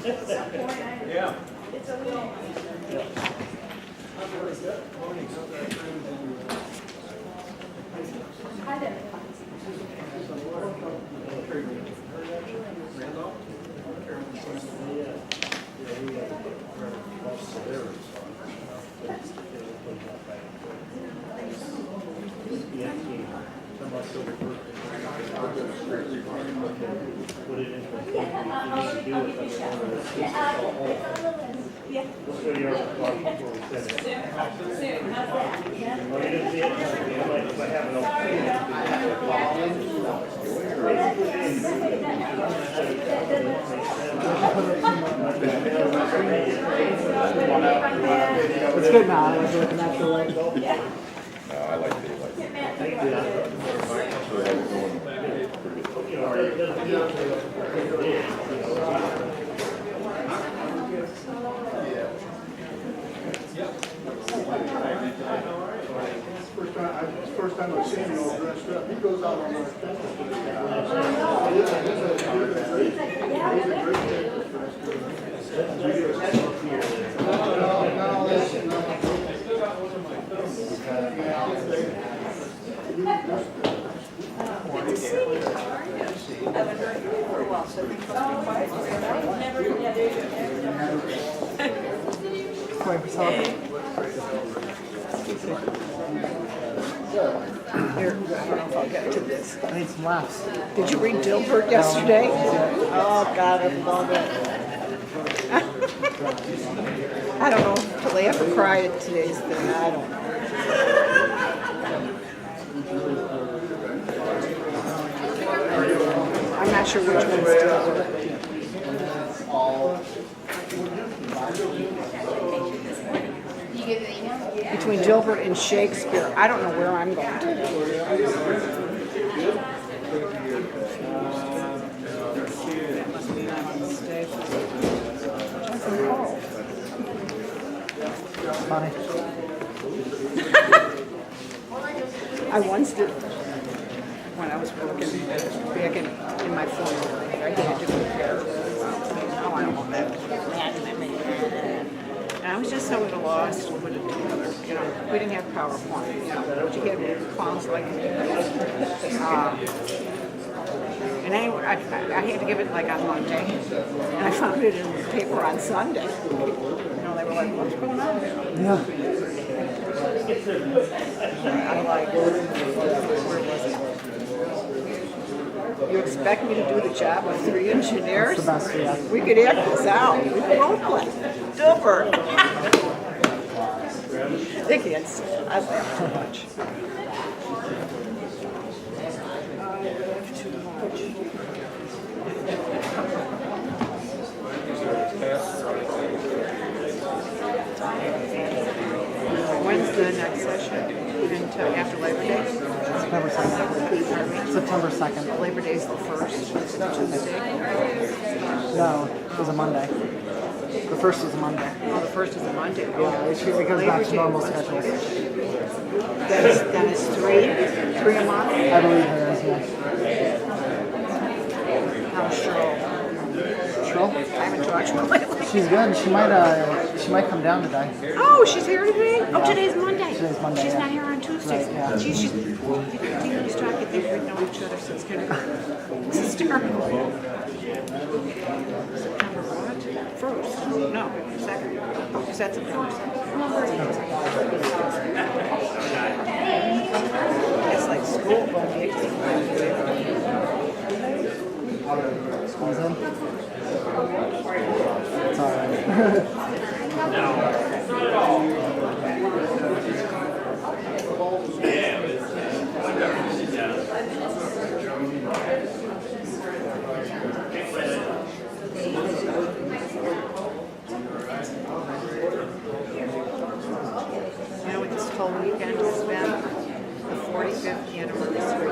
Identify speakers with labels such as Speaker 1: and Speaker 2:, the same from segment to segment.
Speaker 1: Yeah.
Speaker 2: Hi there.
Speaker 3: It's good now. I was looking at the light.
Speaker 4: No, I like daylight.
Speaker 5: First time I've seen him all dressed up. He goes out on our
Speaker 3: Here, I don't know if I'll get to this. I need some laughs. Did you read Dilbert yesterday? Oh, God, I love it. I don't know if to laugh or cry at today's thing. I don't know. I'm not sure which one's Dilbert. Between Dilbert and Shakespeare, I don't know where I'm going to. That must mean I'm a mistake. Funny. I once did, when I was working back in my former, I had to compare. Oh, I don't want that. And I was just so at a loss to put it together. You know, we didn't have PowerPoint. You know, but you had clowns like me. And anyway, I had to give it like on Monday, and I found it in the paper on Sunday. You know, they were like, "What's going on there?"
Speaker 6: Yeah.
Speaker 3: I like, where was it? You expect me to do the job of 3 engineers?
Speaker 6: That's the best, yeah.
Speaker 3: We could act this out. We could role play. Dilbert. They can't see it. I laugh too much. Too much. When's the next session? You didn't tell after Labor Day?
Speaker 6: September 2nd. September 2nd.
Speaker 3: Labor Day is the 1st. It's a Tuesday.
Speaker 6: No, it was a Monday. The 1st was a Monday.
Speaker 3: Oh, the 1st is a Monday.
Speaker 6: Yeah, it goes back to normal schedules.
Speaker 3: Then it's 3 a month?
Speaker 6: I believe there is, yeah.
Speaker 3: How's Cheryl?
Speaker 6: Cheryl?
Speaker 3: I haven't talked to her lately.
Speaker 6: She's good. She might come down today.
Speaker 3: Oh, she's here today? Oh, today's Monday.
Speaker 6: Today's Monday,
Speaker 3: She's
Speaker 6: yeah.
Speaker 3: not here on Tuesdays.
Speaker 6: Right, yeah.
Speaker 3: She's you lose track. You think we've known each other since kindergarten. This is terrible. September what? 1st? No, 2nd. Is that September 2nd? It's like school going back to
Speaker 6: Squeeze in. It's all right.
Speaker 3: You know what this whole weekend has been? The 45th anniversary.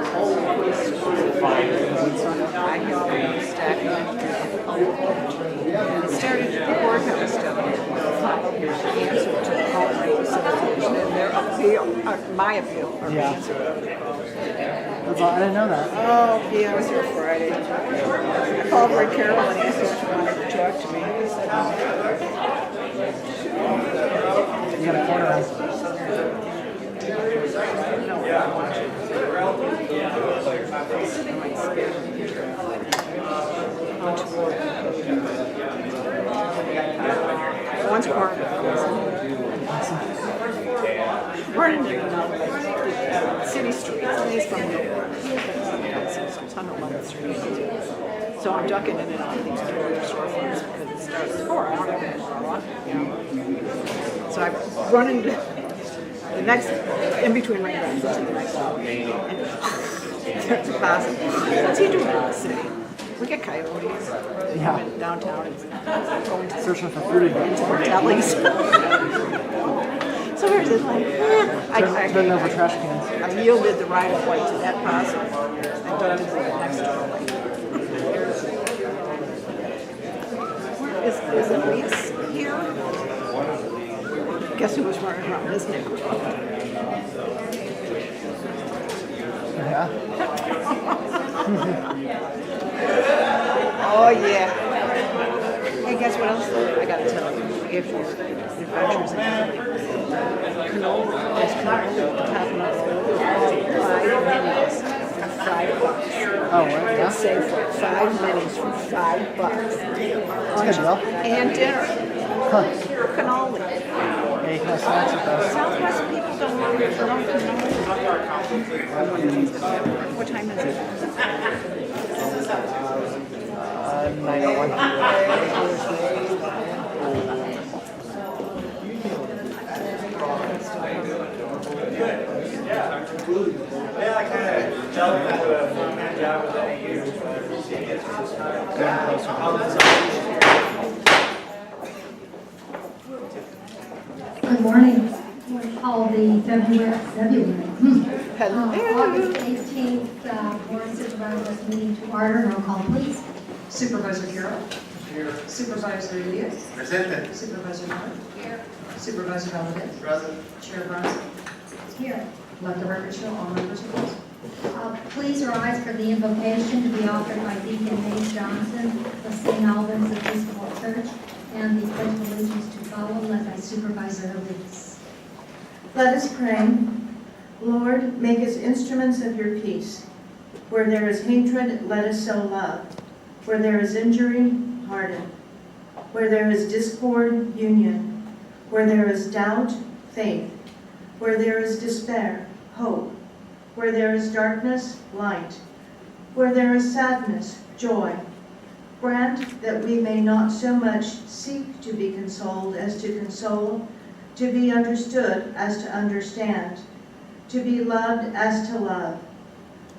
Speaker 3: I helped staff it. It started at the courthouse down there. The answer to the call rate association, and they're up appeal, my appeal. Or
Speaker 6: Yeah.
Speaker 3: Rand's or whatever they call it.
Speaker 6: That's all. I didn't know that.
Speaker 3: Oh, yeah, I was here Friday. I called Ray Carroll and asked her if she wanted to talk to me. I said,
Speaker 6: You got a corner on.
Speaker 3: no, I want you. One's corner. Running city streets. He's from New York. It's on 11th Street. So I'm ducking in and out of these storefronts because it starts at 4. I don't have to for a lot. So I run into the next, in between rain runs into the next one. And it's possible. What's he doing in the city? We get coyotes.
Speaker 6: Yeah.
Speaker 3: Downtown and going to
Speaker 6: Searching for food again.
Speaker 3: delis. So here's it like,
Speaker 6: Turning over trash cans.
Speaker 3: I yielded the right of way to that posse and ducked into the next door. Is Elise here? Guess who was running around his neighborhood?
Speaker 6: Yeah.
Speaker 3: Oh yeah. Hey, guess what else? I gotta tell you. If your adventures in canola, there's canola at the top of the road. 5 minis for $5.
Speaker 6: Oh, right.
Speaker 3: They
Speaker 6: Yeah.
Speaker 3: say for 5 minis for $5.
Speaker 6: That's good, Bill.
Speaker 3: And dinner.
Speaker 6: Huh.
Speaker 3: Cannoli.
Speaker 6: Yeah, you can have snacks with those.
Speaker 3: Southwest people don't want cannoli. What time is it?
Speaker 6: 9:01.
Speaker 1: Good morning. We'll call the February. August 18th Board of Supervisors meeting to order. Roll call, please.
Speaker 7: Supervisor Carroll. Here. Supervisor Elias. Present. Supervisor Miller. Here. Supervisor Valdez. Present. Chair Bronson.
Speaker 1: Here.
Speaker 7: Let the record show all members are present.
Speaker 1: Please rise for the invocation to be offered by Deacon Hayes Johnson of St. Albans Episcopal Church and the pledge of allegiance to follow, led by Supervisor Elias.
Speaker 8: Let us pray. Lord, make us instruments of your peace. Where there is hatred, let us sow love. Where there is injury, pardon. Where there is discord, union. Where there is doubt, faith. Where there is despair, hope. Where there is darkness, light. Where there is sadness, joy. Grant that we may not so much seek to be consoled as to console, to be understood as to understand, to be loved as to love.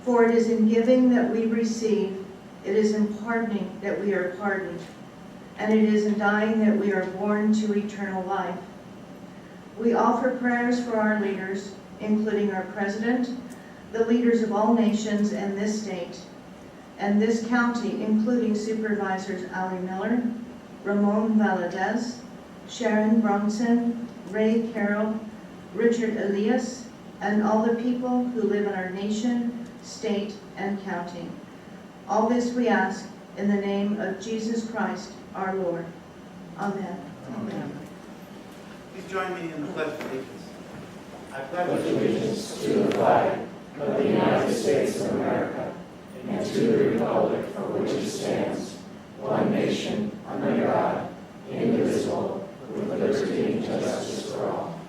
Speaker 8: For it is in giving that we receive, it is in pardoning that we are pardoned, and it is in dying that we are born to eternal life. We offer prayers for our leaders, including our president, the leaders of all nations and this state, and this county, including Supervisors Ali Miller, Ramon Valadez, Sharon Bronson, Ray Carroll, Richard Elias, and all the people who live in our nation, state, and county. All this we ask in the name of Jesus Christ, our Lord. Amen.
Speaker 5: Amen. Please join me in the Pledge of Allegiance. I pledge
Speaker 9: allegiance to the flag of the United States of America and to the republic for which it stands, one nation, under God, indivisible, with liberty and justice for all.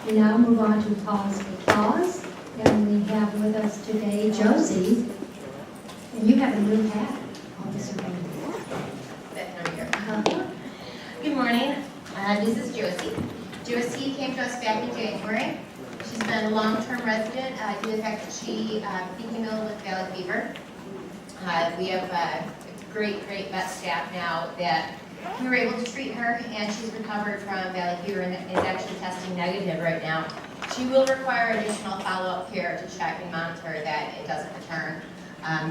Speaker 1: We now move on to pause for cause, and we have with us today Josie, and you have a new hat, Officer Bailey.
Speaker 10: Good morning. This is Josie. Josie came to us back in January. She's been a long-term resident due to the fact that she became ill with valley fever. We have a great vet staff now that we were able to treat her, and she's recovered from valley fever and is actually testing negative right now. She will require additional follow-up care to check and monitor that it doesn't return.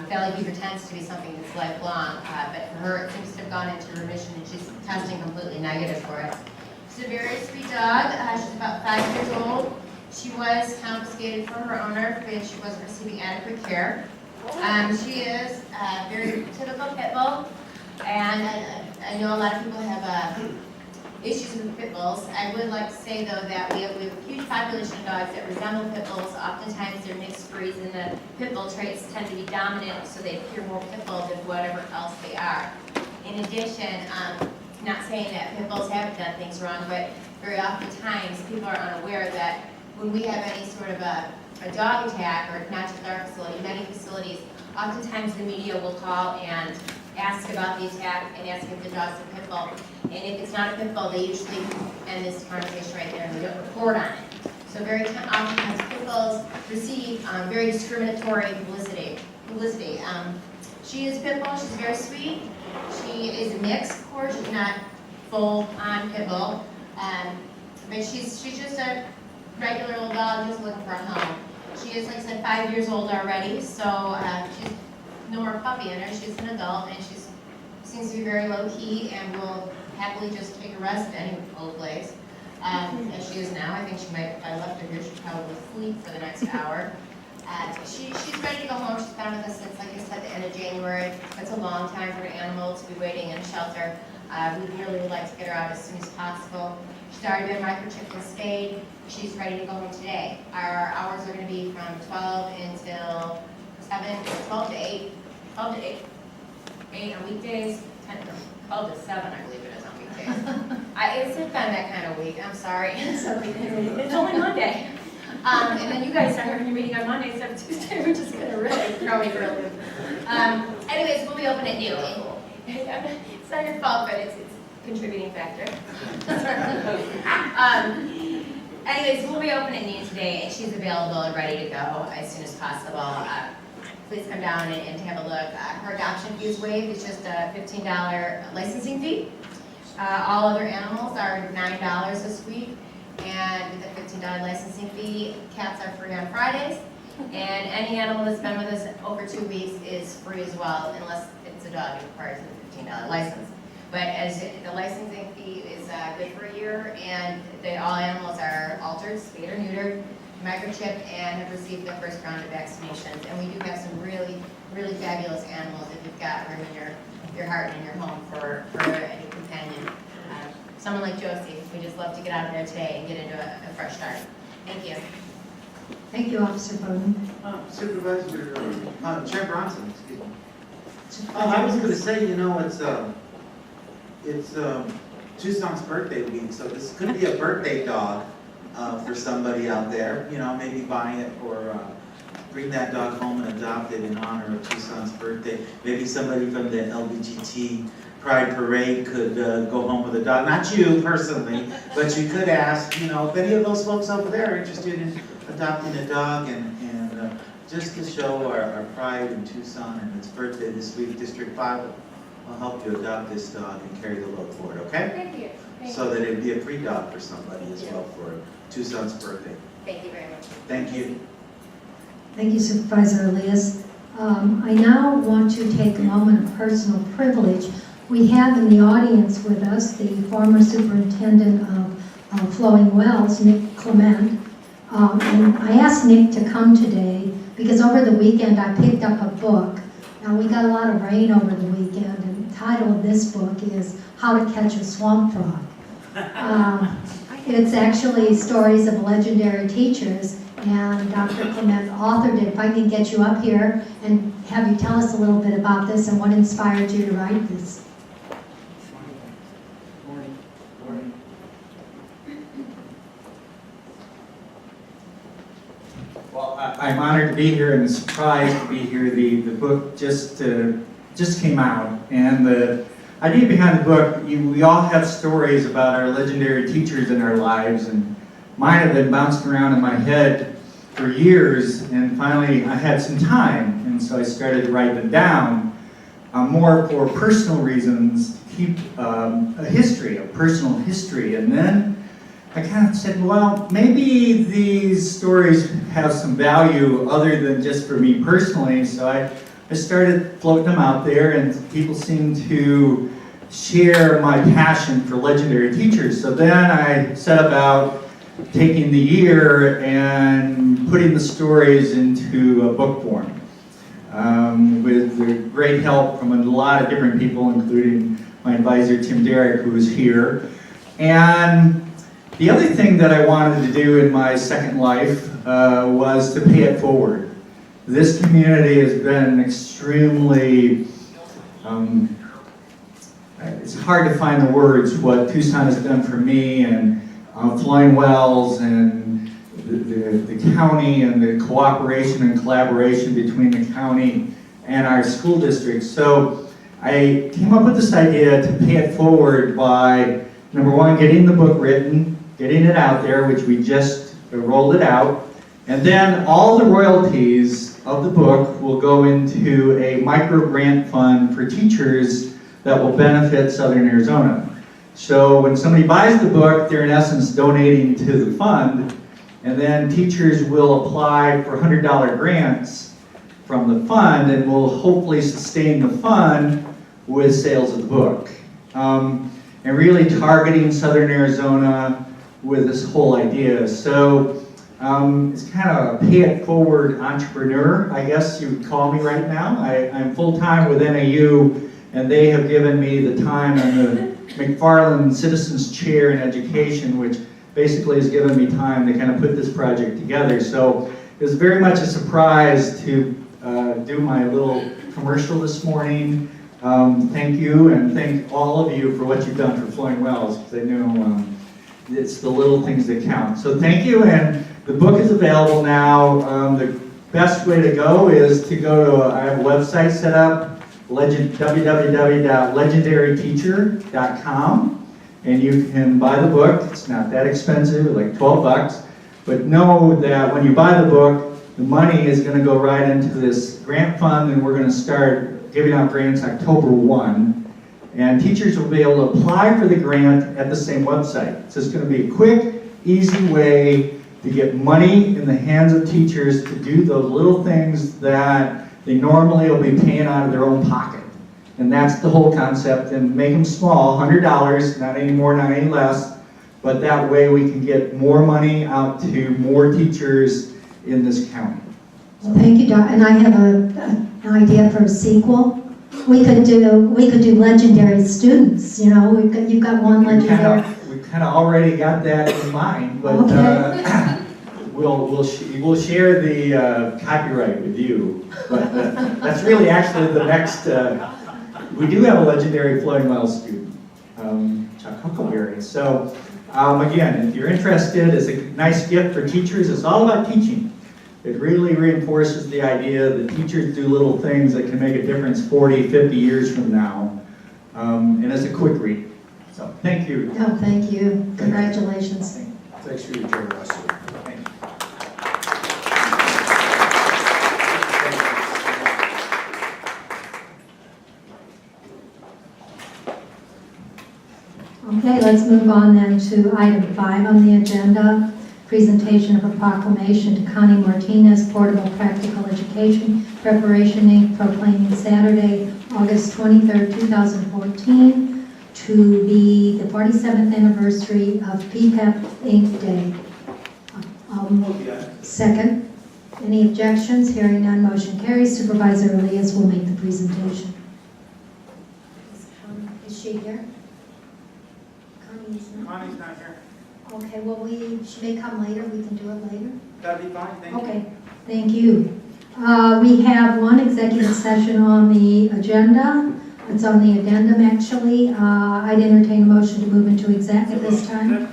Speaker 10: Valley fever tends to be something that's lifelong, but for her it seems to have gone into remission and she's testing completely negative for it. She's a very sweet dog. She's about 5 years old. She was confiscated from her owner because she wasn't receiving adequate care. She is a very typical pit bull, and I know a lot of people have issues with pit bulls. I would like to say, though, that we have a huge population of dogs that resemble pit bulls. Oftentimes they're mixed breeds, and the pit bull traits tend to be dominant, so they appear more pit bull than whatever else they are. In addition, not saying that pit bulls haven't done things wrong, but very oftentimes people are unaware that when we have any sort of a dog attack, or not just our facility, many facilities, oftentimes the media will call and ask about the attack and ask if the dog's a pit bull. And if it's not a pit bull, they usually end this conversation right there and we don't report on it. So very oftentimes pit bulls receive very discriminatory publicity. She is pit bull, she's very sweet. She is a mix, of course, she's not full-on pit bull. But she's just a regular old dog just looking for a home. She is, like I said, 5 years old already, so she's no more puppy in her. She's an adult, and she seems to be very low-key and will happily just take a rest at any old place. As she is now, I think she might, if I left her here, she'd probably sleep for the next hour. She's ready to go home. She's been with us since, like I said, the end of January. That's a long time for an animal to be waiting in a shelter. We really would like to get her out as soon as possible. She's already been microchipped and spayed. She's ready to go home today. Our hours are going to be from 12 until 12 to 8 on weekdays, 12 to 7, I believe it is on weekdays. It's been that kind of week. I'm sorry. It's only Monday. And then you guys start having your meeting on Monday instead of Tuesday, which is going to really throw me for a loop. Anyways, we'll be open at noon. It's not your fault, but it's a contributing factor. Anyways, we'll be open at noon today, and she's available and ready to go as soon as possible. Please come down and have a look. Her adoption fee is waived. It's just a $15 licensing fee. All other animals are $9 this week, and with a $15 licensing fee, cats are free on Fridays. And any animal that's been with us over 2 weeks is free as well, unless it's a dog. It requires a $15 license. But as the licensing fee is good for a year, and all animals are altered, spayed or neutered, microchipped, and have received their first round of vaccinations. And we do have some really, really fabulous animals if you've got room in your heart and in your home for a new companion. Someone like Josie, we just love to get out of there today and get into a fresh start. Thank you.
Speaker 1: Thank you, Officer Bowden.
Speaker 5: Supervisor, Chair Bronson, excuse me. I was going to say, you know, it's Tucson's birthday week, so this could be a birthday dog for somebody out there. You know, maybe buy it or bring that dog home and adopt it in honor of Tucson's birthday. Maybe somebody from the LBGT Pride Parade could go home with a dog. Not you personally, but you could ask, you know, if any of those folks over there are interested in adopting a dog, and just to show our pride in Tucson and its birthday this week, District 5 will help you adopt this dog and carry the load for it, okay?
Speaker 10: Thank you.
Speaker 5: So that it'd be a free dog for somebody as well for Tucson's birthday.
Speaker 10: Thank you very much.
Speaker 5: Thank you.
Speaker 1: Thank you, Supervisor Elias. I now want to take a moment of personal privilege. We have in the audience with us the former superintendent of Flowing Wells, Nick Clement. And I asked Nick to come today because over the weekend I picked up a book. Now we got a lot of rain over the weekend, and the title of this book is How to Catch a Swamp Frog. It's actually stories of legendary teachers, and Dr. Clement authored it. If I can get you up here and have you tell us a little bit about this and what inspired you to write this.
Speaker 11: Well, I'm honored to be here and surprised to be here. The book just came out, and the idea behind the book, we all have stories about our legendary teachers in our lives, and mine have been bouncing around in my head for years, and finally I had some time, and so I started to write them down, more for personal reasons, to keep a personal history, and then I kind of said, well, maybe these stories have some value other than just for me personally, so I I started floating them out there, and people seemed to share my passion for legendary teachers. So then I set about taking the year and putting the stories into a book form. With the great help from a lot of different people, including my advisor, Tim Derrick, who is here. And the other thing that I wanted to do in my second life was to pay it forward. This community has been extremely, it's hard to find the words what Tucson has done for me, and Flowing Wells, and the county, and the cooperation and collaboration between the county and our school district. So I came up with this idea to pay it forward by, number one, getting the book written, getting it out there, which we just rolled it out, and then all the royalties of the book will go into a micro grant fund for teachers that will benefit Southern Arizona. So when somebody buys the book, they're in essence donating to the fund, and then teachers will apply for $100 grants from the fund, and will hopefully sustain the fund with sales of the book. And really targeting Southern Arizona with this whole idea. So it's kind of a pay-it-forward entrepreneur, I guess you would call me right now. I'm full-time with NAU, and they have given me the time on the McFarland Citizens Chair in Education, which basically has given me time to kind of put this project together. So it was very much a surprise to do my little commercial this morning. Thank you, and thank all of you for what you've done for Flowing Wells, because I know it's the little things that count. So thank you, and the book is available now. The best way to go is to go to, I have a website set up, www.legendaryteacher.com, and you can buy the book. It's not that expensive, like 12 bucks, but know that when you buy the book, the money is going to go right into this grant fund, and we're going to start giving out grants October 1. And teachers will be able to apply for the grant at the same website. So it's going to be a quick, easy way to get money in the hands of teachers to do those little things that they normally will be paying out of their own pocket. And that's the whole concept, and make them small, $100, not any more, not any less, but that way we can get more money out to more teachers in this county.
Speaker 1: Well, thank you, Doc. And I have an idea for a sequel. We could do legendary students. You know, you've got one legendary.
Speaker 11: We kind of already got that in mind, but
Speaker 1: Okay.
Speaker 11: we'll share the copyright with you. But that's really actually the next. We do have a legendary Flowing Wells student, Chuck Huckleberry. So again, if you're interested, it's a nice gift for teachers. It's all about teaching. It really reinforces the idea that teachers do little things that can make a difference 40, 50 years from now. And it's a quick read. So thank you.
Speaker 1: No, thank you. Congratulations.
Speaker 6: Thanks for your generosity.
Speaker 11: Thank you.
Speaker 1: Okay, let's move on then to item 5 on the agenda. Presentation of a proclamation to Connie Martinez, Portable Practical Education Preparation Inc., proclaiming Saturday, August 23rd, 2014, to be the 47th anniversary of PPEP Inc. Day. Second. Any objections? Hearing none, motion carries. Supervisor Elias will make the presentation. Is she here? Connie's not.
Speaker 5: Connie's not here.
Speaker 1: Okay, well, she may come later, we can do it later.
Speaker 5: That'd be fine, thank you.
Speaker 1: Okay, thank you. We have one executive session on the agenda. It's on the addendum, actually. I'd entertain a motion to move into exec at this time.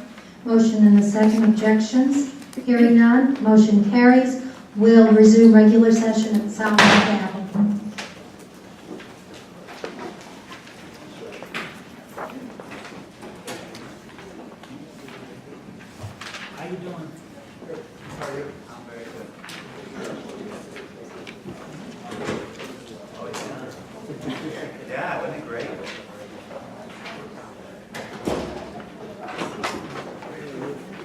Speaker 1: Motion and a second. Objections? Hearing none, motion carries. We'll resume regular session at South Avenue.
Speaker 11: How you doing? How are you? I'm very good. Yeah, wasn't it great?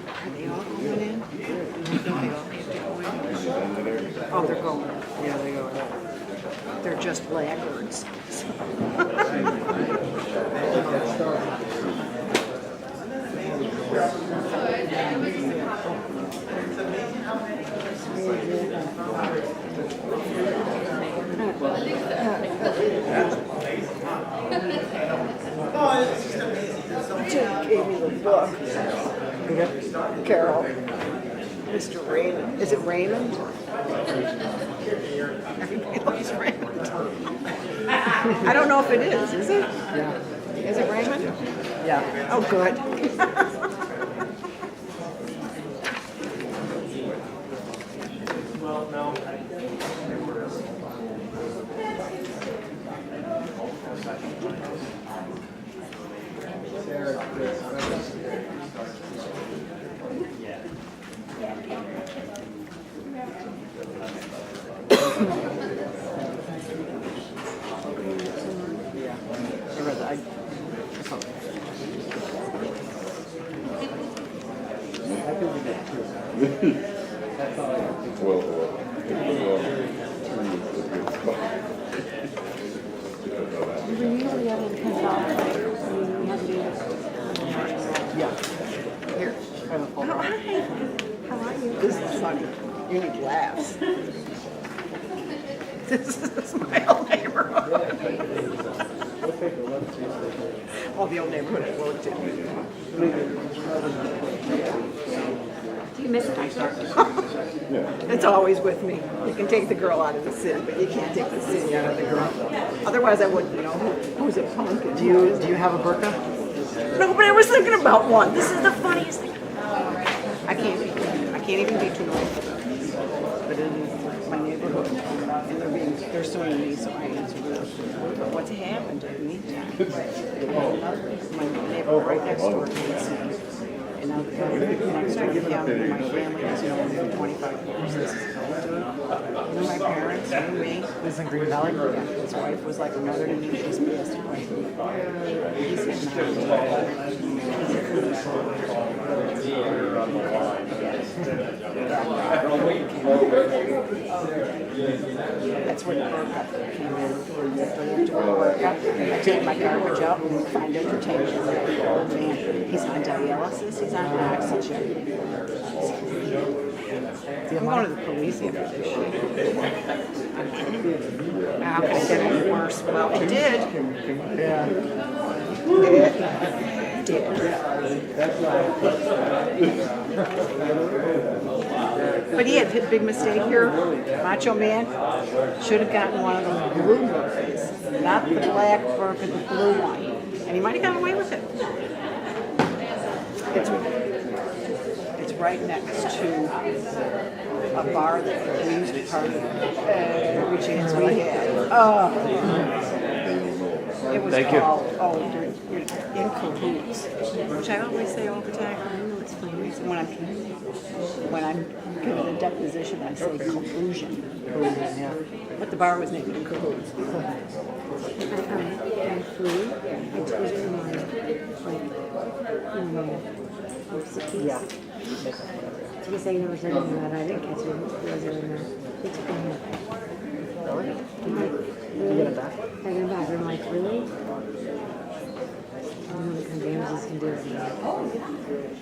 Speaker 3: Are they all going in? I think they all need to go in. Oh, they're going. Yeah, they go in. They're just laggards. Jim gave me the book. Carol. Mr. Raymond. Is it Raymond? Everybody loves Raymond. I don't know if it is it?
Speaker 6: Yeah.
Speaker 3: Is it Raymond?
Speaker 6: Yeah.
Speaker 3: Oh, good.
Speaker 6: I read that.
Speaker 4: Well,
Speaker 6: Yeah.
Speaker 3: Here.
Speaker 6: I have a phone.
Speaker 3: Oh, hi. How are you? This is funny. You need laughs. This is my old neighborhood. Well, the old neighborhood I worked in.
Speaker 2: Do you miss it?
Speaker 3: It's always with me. You can take the girl out of the sin, but you can't take the sin out of the girl. Otherwise, I wouldn't know who's a punk. And
Speaker 6: Do you have a burqa?
Speaker 3: No, but I was thinking about one. This is the funniest thing. I can't even be too nice. But it is my neighborhood, and they're suing me, so I answer them. But what's happened in the meantime? My neighbor right next door can't see. And now the next door to him, my family has known him for 25 years. This is my parents, knew me.
Speaker 6: This in Green Valley?
Speaker 3: Yeah, his wife was like a mother to me. She's passed away. He's That's where the burqa came in. After I do a burqa, I take my garbage out and find entertainment. Man, he's on dialysis, he's on oxygen. I'm going to the police after this shit. It's getting worse. Well, it did.
Speaker 6: Yeah.
Speaker 3: It did. But he had a big mistake here. Macho Man should have gotten one of those blue burkas, not the black burka, the blue one. And he might have gotten away with it. It's right next to a bar that we used to party every chance we had. It was called, you're in cahoots, which I always say all the time. When I'm giving a deposition, I say collusion.
Speaker 6: Yeah.
Speaker 3: But the bar was named in cahoots.
Speaker 2: I flew. I told my
Speaker 6: Yeah.
Speaker 2: he's saying there was anything that I didn't catch him. Was there in there? He took me here.
Speaker 6: Really?
Speaker 2: I'm like,
Speaker 6: Did you
Speaker 2: really?
Speaker 6: get it back?
Speaker 2: I went back. I'm like, really? I don't know what kind of damages can do.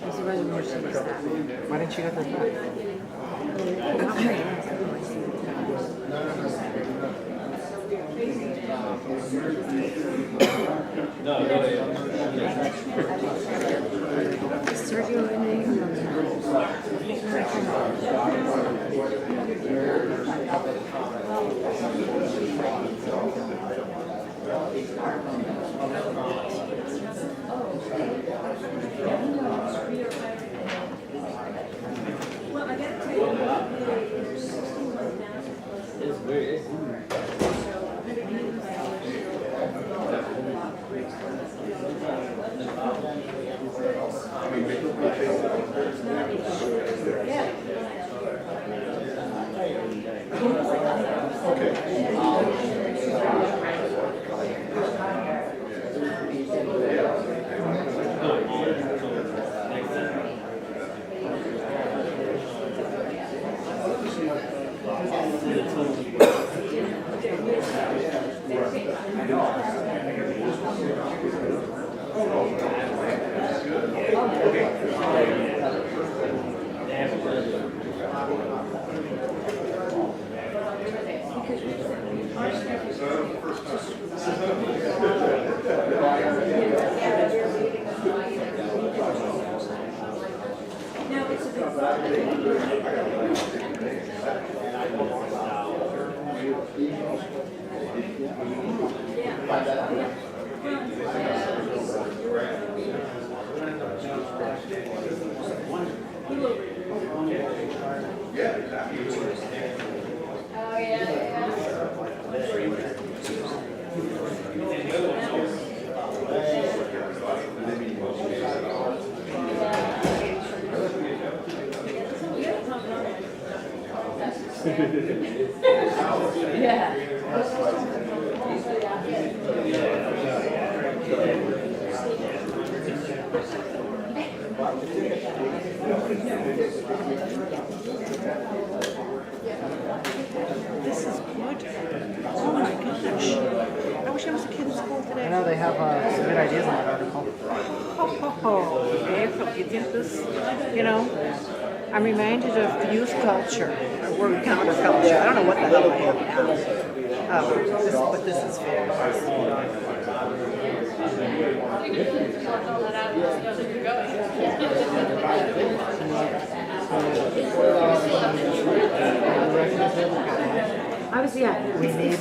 Speaker 2: I'm surprised more shit is that.
Speaker 6: Why didn't you get this back?
Speaker 2: Not my ass. Sergio and
Speaker 3: This is good. Oh my gosh. I wish I was a kid in school
Speaker 6: I
Speaker 3: today.
Speaker 6: know they have some good ideas in that article.
Speaker 3: Ho, ho, ho. Dave, you think this, you know, I'm reminded of the youth culture, or counterculture. I don't know what the hell I am now. But this is fair.
Speaker 2: Obviously, yeah.
Speaker 6: We need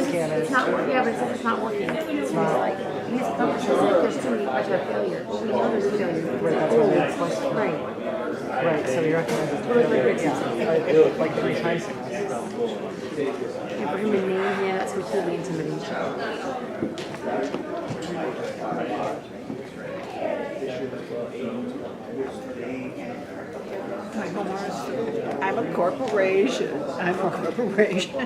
Speaker 6: scanners.
Speaker 2: It's not working. Yeah, but it's not working. It's not like these companies. There's too many much of failure. So we know there's a failure.
Speaker 6: Right, that's what it's supposed to.
Speaker 2: Right.
Speaker 6: Right, so we recognize it.
Speaker 2: Totally.
Speaker 6: Like 3 times.
Speaker 2: Yeah, for him to name, yeah, that's completely intimidation.
Speaker 3: I'm a corporation. I'm a corporation.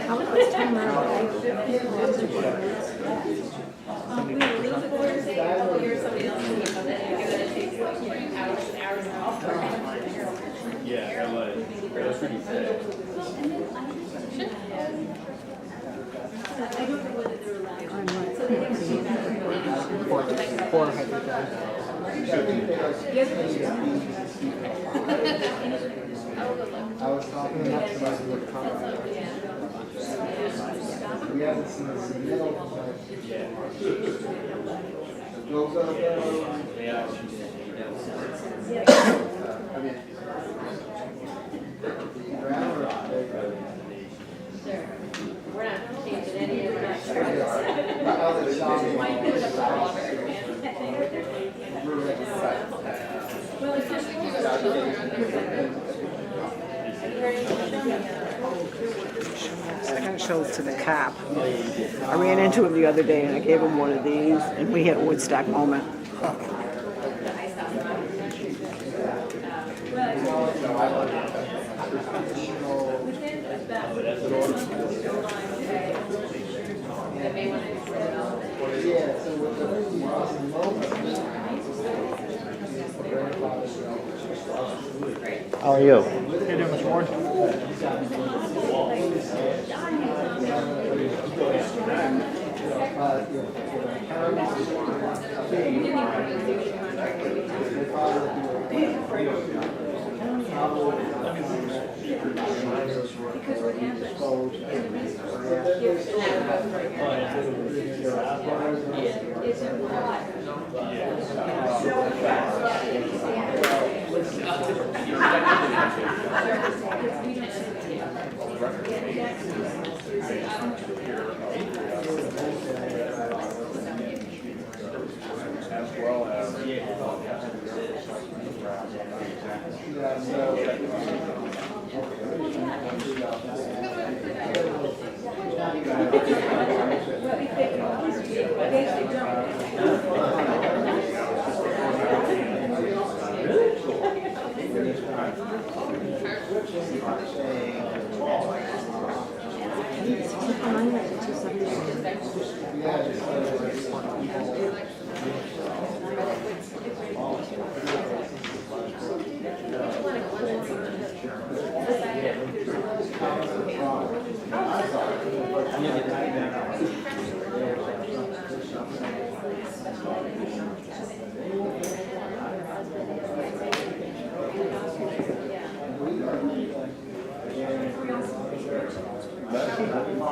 Speaker 2: How much time are
Speaker 6: Four hydrogen. I was talking about the contract. We haven't seen this in the middle. Go, go, go.
Speaker 10: We're not changing any of that.
Speaker 3: That kind of shows to the cop. I ran into him the other day and I gave him one of these and we had a Woodstock moment.
Speaker 6: How are you? You're doing much more.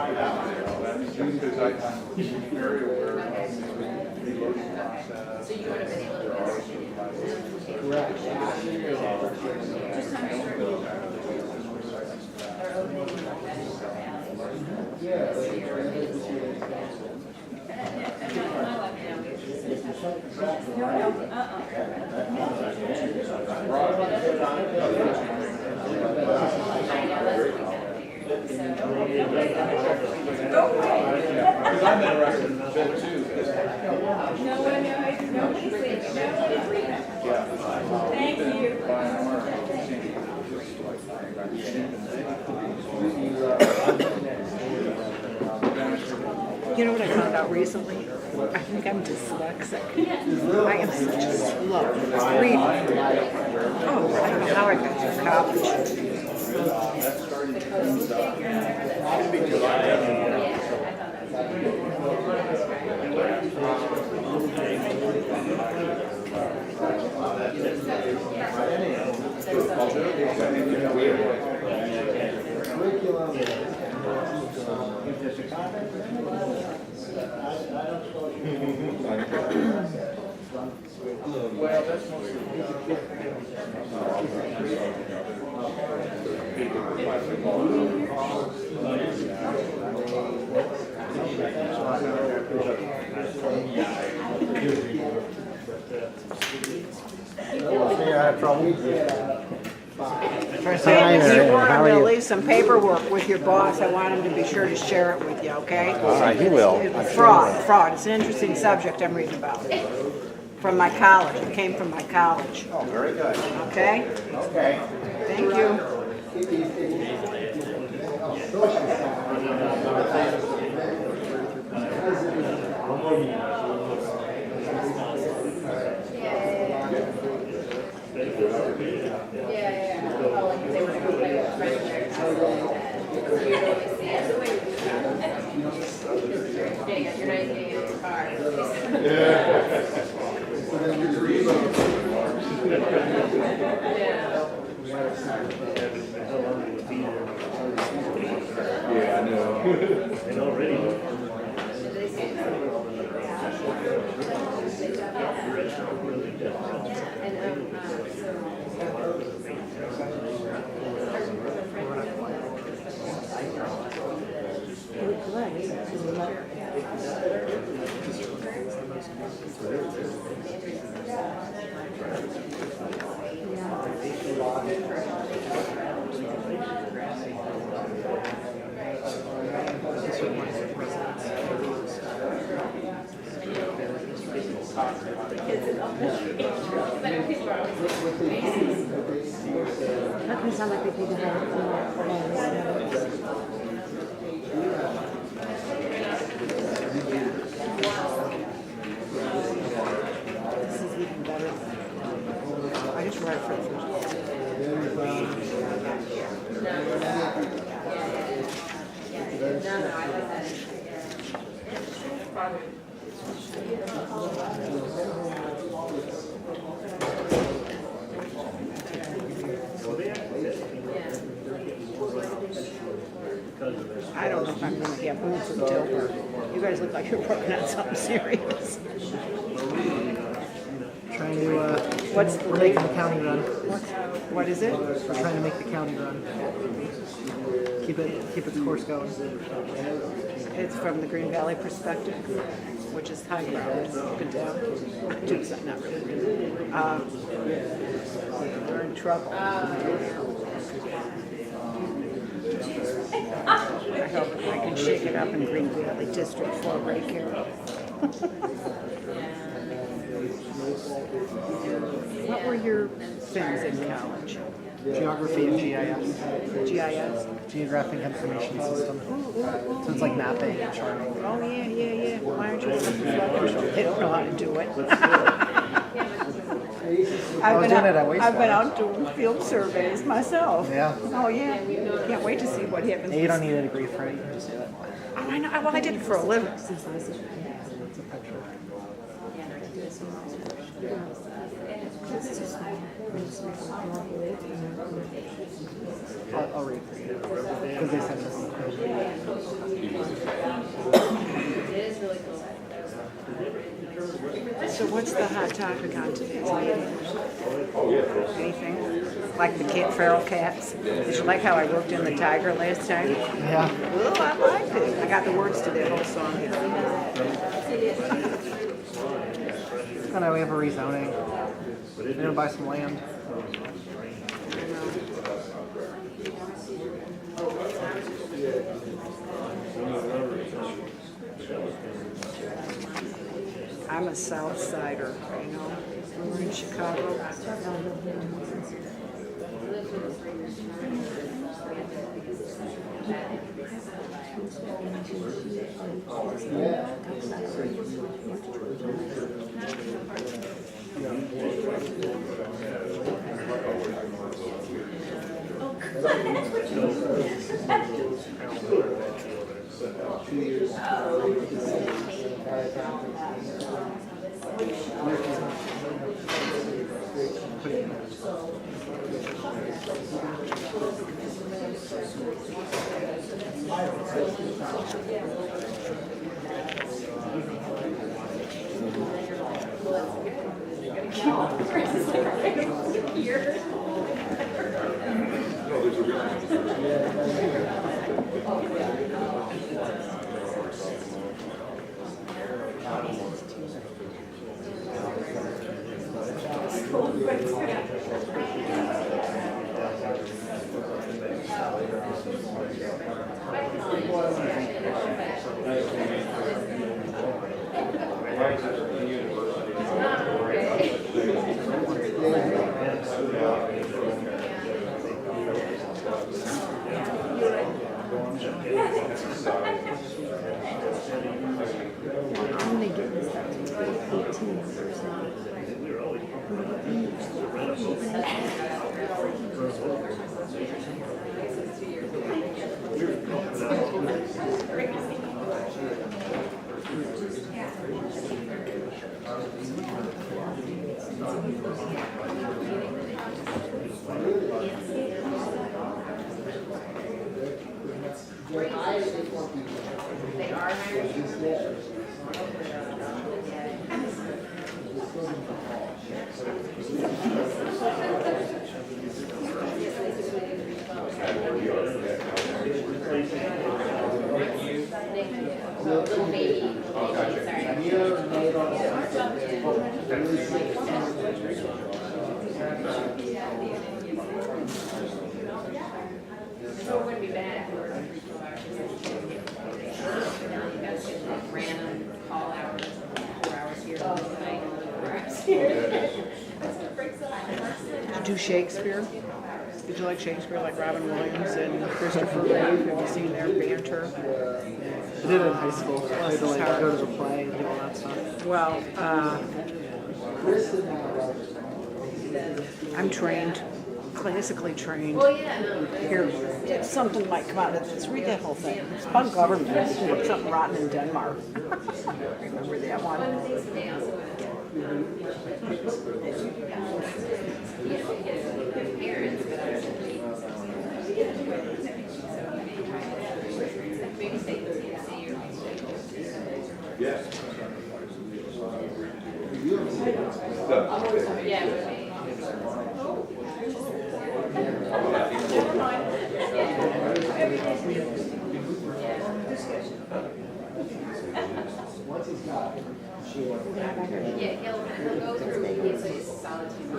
Speaker 4: Because I'm very aware of the voting process.
Speaker 10: So you would have been able to.
Speaker 4: Because I'm interested in that too.
Speaker 9: Thank you.
Speaker 3: You know what I found out recently? I think I'm dyslexic. I am such a slow reader. Oh, I don't know how I got through college.
Speaker 4: Well, that's mostly.
Speaker 3: If you want him to leave some paperwork with your boss, I want him to be sure to share it with you, okay?
Speaker 6: All right, he will.
Speaker 3: Fraud. It's an interesting subject I'm reading about. From my college. It came from my college.
Speaker 6: Oh, very good.
Speaker 3: Okay?
Speaker 6: Okay.
Speaker 3: Thank you.
Speaker 4: Yeah, I know.
Speaker 2: That can sound like we need to have
Speaker 3: This is even better. I just read it for the first time. I don't know if I'm going to get boots until you guys look like you're working on something serious.
Speaker 6: Trying to,
Speaker 3: What's the
Speaker 6: we're making the county run.
Speaker 3: What is it?
Speaker 6: We're trying to make the county run. Keep its course going.
Speaker 3: It's from the Green Valley perspective, which is high ground, looking down. Not really. We're in trouble. I hope I can shake it up in Green Valley District 4 right here. What were your things in college?
Speaker 6: Geography and GIS.
Speaker 3: GIS?
Speaker 6: Geographic Information System. So it's like mapping and charting.
Speaker 3: Oh, yeah. Why aren't you looking for flood control? They don't know how to do it. I've been out doing field surveys myself.
Speaker 6: Yeah.
Speaker 3: Oh, yeah. Can't wait to see what happens.
Speaker 6: Yeah, you don't need a degree for it. You can just do that.
Speaker 3: Oh, I know. Well, I did it for a living.
Speaker 6: I'll read for you. Because they sent us.
Speaker 3: So what's the hot topic on today's meeting? Anything? Like the feral cats? Did you like how I worked in the tiger last time?
Speaker 6: Yeah.
Speaker 3: Oh, I liked it. I got the words to that whole song here.
Speaker 6: I know we have a rezoning. We're gonna buy some land.
Speaker 3: I'm a South Sider, you know. We're in Chicago. Did you do Shakespeare? Did you like Shakespeare, like Robin Williams and Christopher Reeve? Have you seen their banter?
Speaker 6: I did it in high school. I had to like go to the play and do all that stuff.
Speaker 3: Well, I'm trained, classically trained. Here, something might come out of this. Read that whole thing. It's about government. Something rotten in Denmark. Remember that one?
Speaker 10: Yeah, he'll go through, he's a solid team.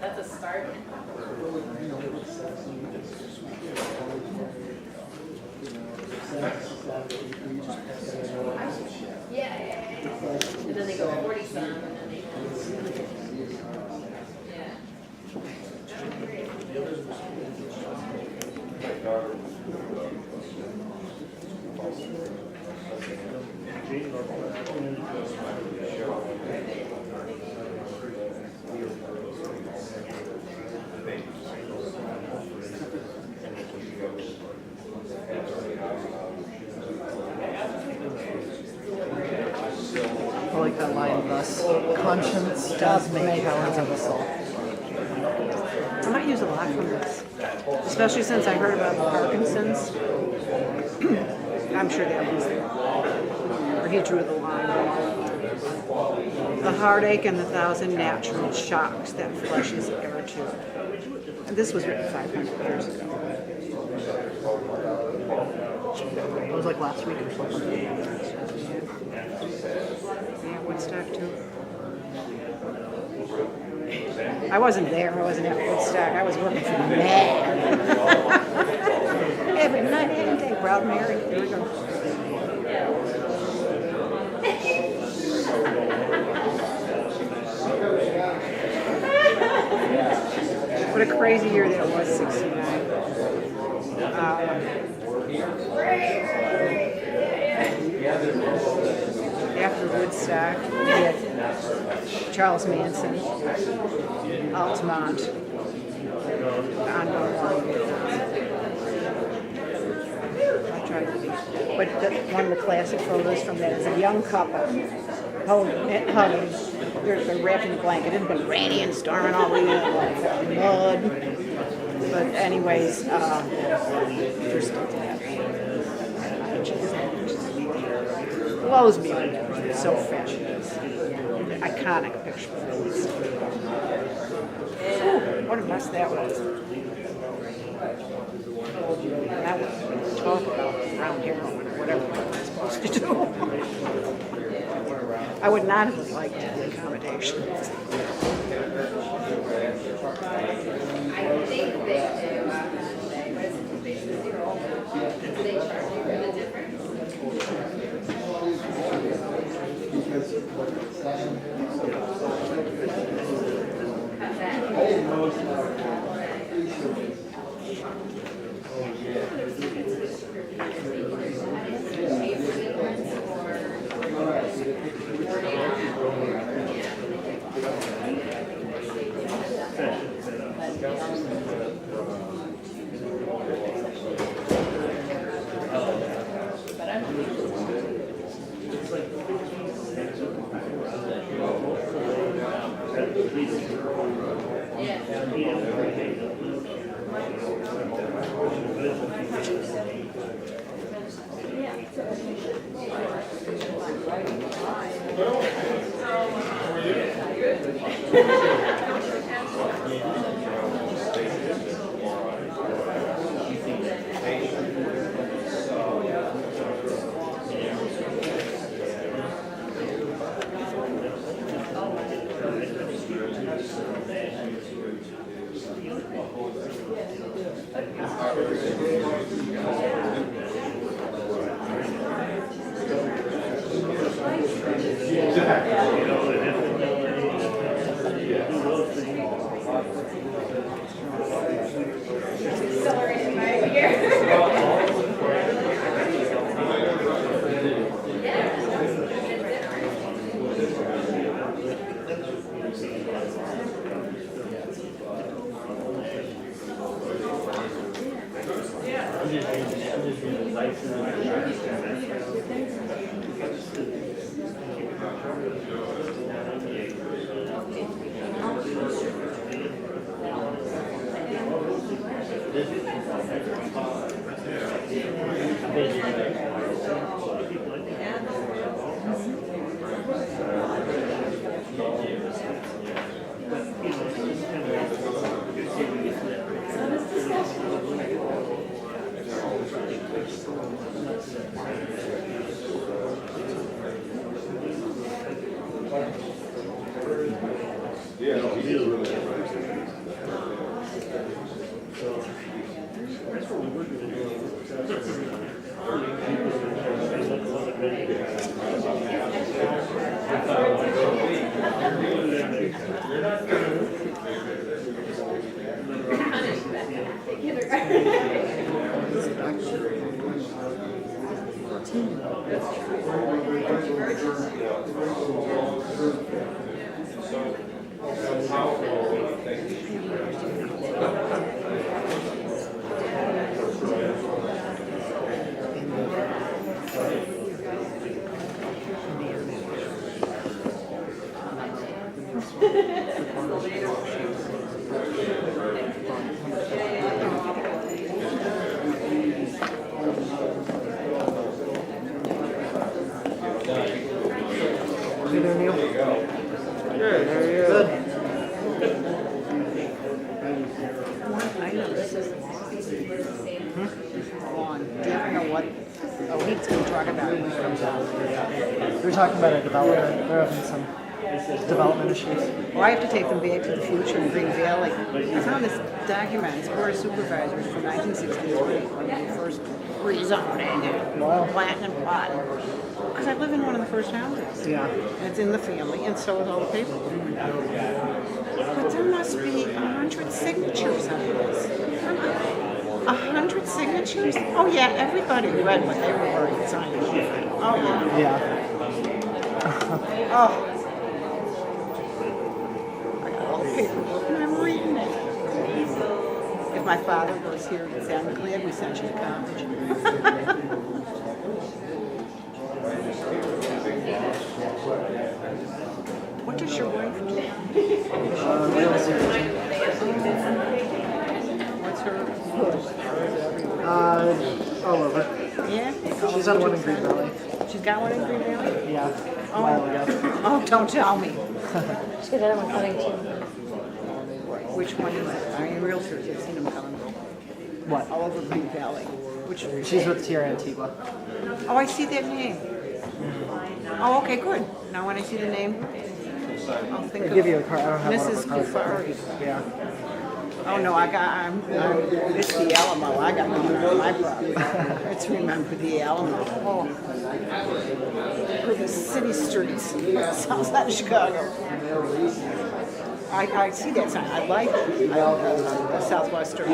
Speaker 10: That's a start. Yeah. And then they go 40-some, and then they
Speaker 6: Well, like
Speaker 3: the line bus.
Speaker 6: Conscience does make cowards of us all.
Speaker 3: I might use a lot from this, especially since I heard about Parkinson's. I'm sure that was where he drew the line. The heartache and the 1,000 natural shocks that flesh is heir to. And this was written 500 years ago.
Speaker 6: It was like last week or something.
Speaker 3: Yeah, Woodstock too. I wasn't there. I wasn't at Woodstock. I was working for the man. Every night, every day. Proud Mary. Here we go. What a crazy year that was, 69. After Woodstock, we had Charles Manson, Altamont, the ongoing. I tried to be. But one of the classic photos from that is a young couple hugging. They're wrapped in a blanket. It had been rainy and storming all weekend, like mud. But anyways, they're still together. Blows me away. It's so fashionable. Iconic picture. Ooh, what a mess that was. That was talk about round heroin or whatever I was supposed to do. I would not have liked the accommodations.
Speaker 10: I think they
Speaker 3: On. Do you ever know what? Oh, he's going to talk about it when it comes out.
Speaker 6: They're talking about a development. They're having some development issues.
Speaker 3: Well, I have to take them back to the future in Green Valley. I found this document. It's Board of Supervisors from 1963 when they first rezoning it.
Speaker 6: Wow.
Speaker 3: Platinum plot. Because I live in one of the first houses.
Speaker 6: Yeah.
Speaker 3: And it's in the family, and so is all the paper. But there must be 100 signatures on this. 100 signatures? Oh yeah, everybody read what they were already signing. Oh yeah.
Speaker 6: Yeah.
Speaker 3: Oh. I got all the paperwork and I'm reading it. If my father was here, he'd say, I'm glad we sent you to college. What does your wife do?
Speaker 6: Real estate.
Speaker 3: What's her?
Speaker 6: All over.
Speaker 3: Yeah?
Speaker 6: She's on one in Green Valley.
Speaker 3: She's got one in Green Valley?
Speaker 6: Yeah. A while ago.
Speaker 3: Oh, don't tell me.
Speaker 2: She's got another one coming too.
Speaker 3: Which one is it? I mean, realtors, I've seen them coming
Speaker 6: What?
Speaker 3: all over Green Valley. Which?
Speaker 6: She's with Tierra Antigua.
Speaker 3: Oh, I see that name. Oh, okay, good. Now when I see the name, I'll think
Speaker 6: I'll
Speaker 3: of
Speaker 6: give you a card. I don't have
Speaker 3: Mrs.
Speaker 6: one of her cards.
Speaker 3: Kufari.
Speaker 6: Yeah.
Speaker 3: Oh no, it's the Alamo. I got my property. It's remember the Alamo. Oh, for the city streets, south side of Chicago. I see that sign. I like it. I like the Southwestern.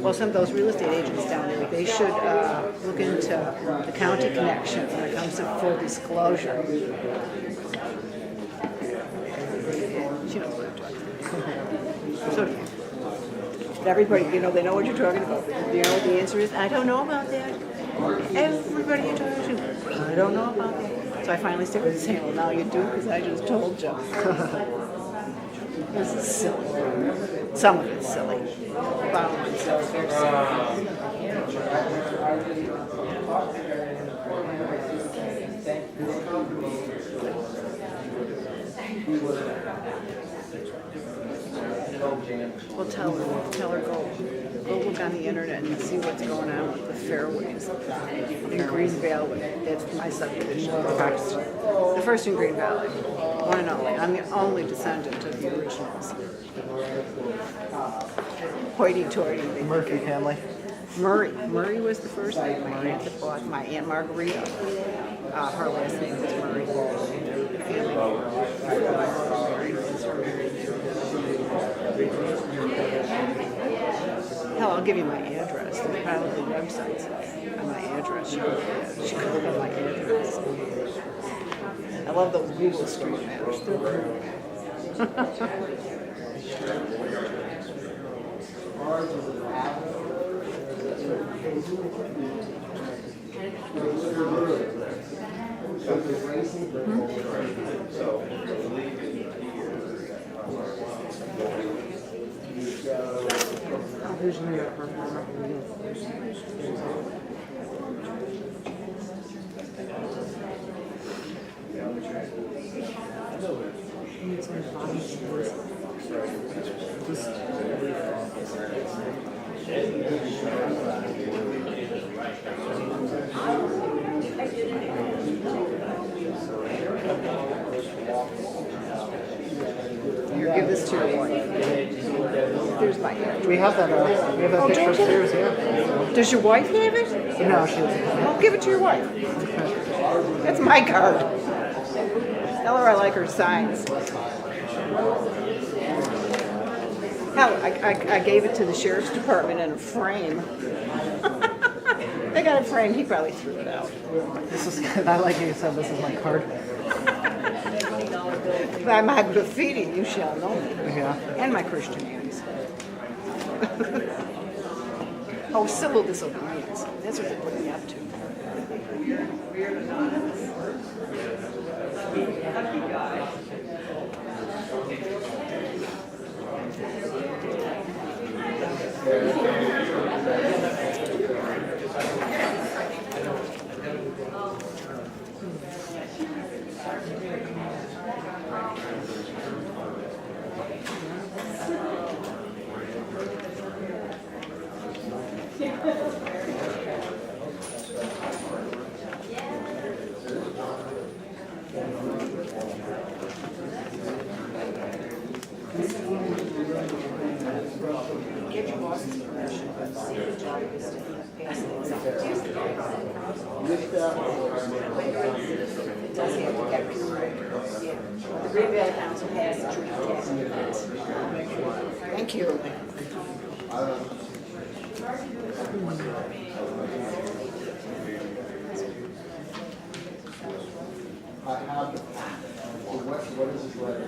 Speaker 3: Well, some of those real estate agents down there, they should look into the county connection when it comes to full disclosure. She knows what I'm talking about. So do you. But everybody, you know, they know what you're talking about. You know what the answer is? I don't know about that. Everybody you talk to, I don't know about that. So I finally started saying, well, now you do, because I just told you. This is silly. Some of it's silly. Bottom line is very Well, tell her go look on the internet and see what's going on with the fairways in Green Valley. That's my subdivision. The first in Green Valley, one and only. I'm the only descendant of the originals. Hoity-toity.
Speaker 6: Murphy family.
Speaker 3: Murray was the first name. My aunt that bought my Aunt Margarita. Her last name was Murray. Hell, I'll give you my address. There's probably websites on my address. You can look at my address. I love those Google Street Maps. They're cool. Here's New York. Here, give this to your wife. There's my address.
Speaker 6: We have that picture upstairs, yeah.
Speaker 3: Does your wife have it?
Speaker 6: No, she doesn't.
Speaker 3: Well, give it to your wife. That's my card. Tell her I like her signs. Hell, I gave it to the sheriff's department in a frame. They got it framed. He probably threw it out.
Speaker 6: I like you said, this is my card.
Speaker 3: By my graffiti, you shall know me.
Speaker 6: Yeah.
Speaker 3: And my Christianities. Oh, civil disobedience. That's what they're putting me up to. Thank you.
Speaker 6: I have the pack. So what is this letter?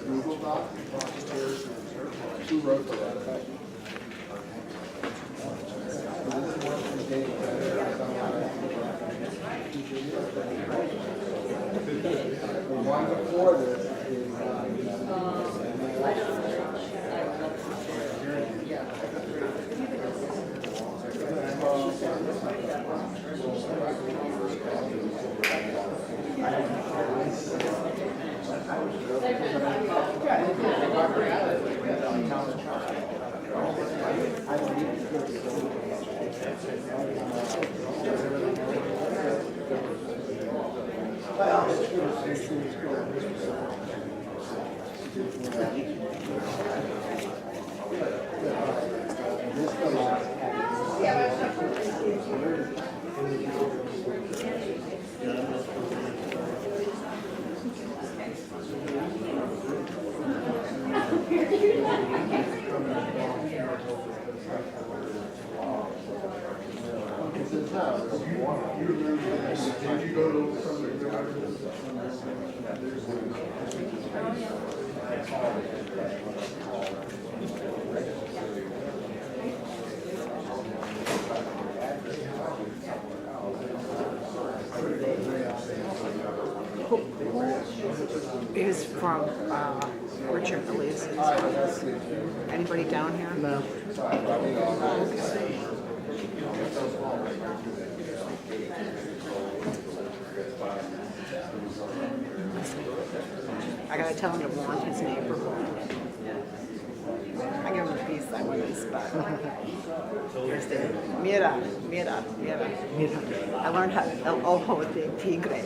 Speaker 6: Google Doc, who wrote the letter? The one before this is Did you go to some of the
Speaker 3: Is from Richard Elise. Anybody down here? No. I gotta tell him to warn his neighbor. I give him a piece that one is, but mira, mira, mira, mira. I learned how el ojo de tigre.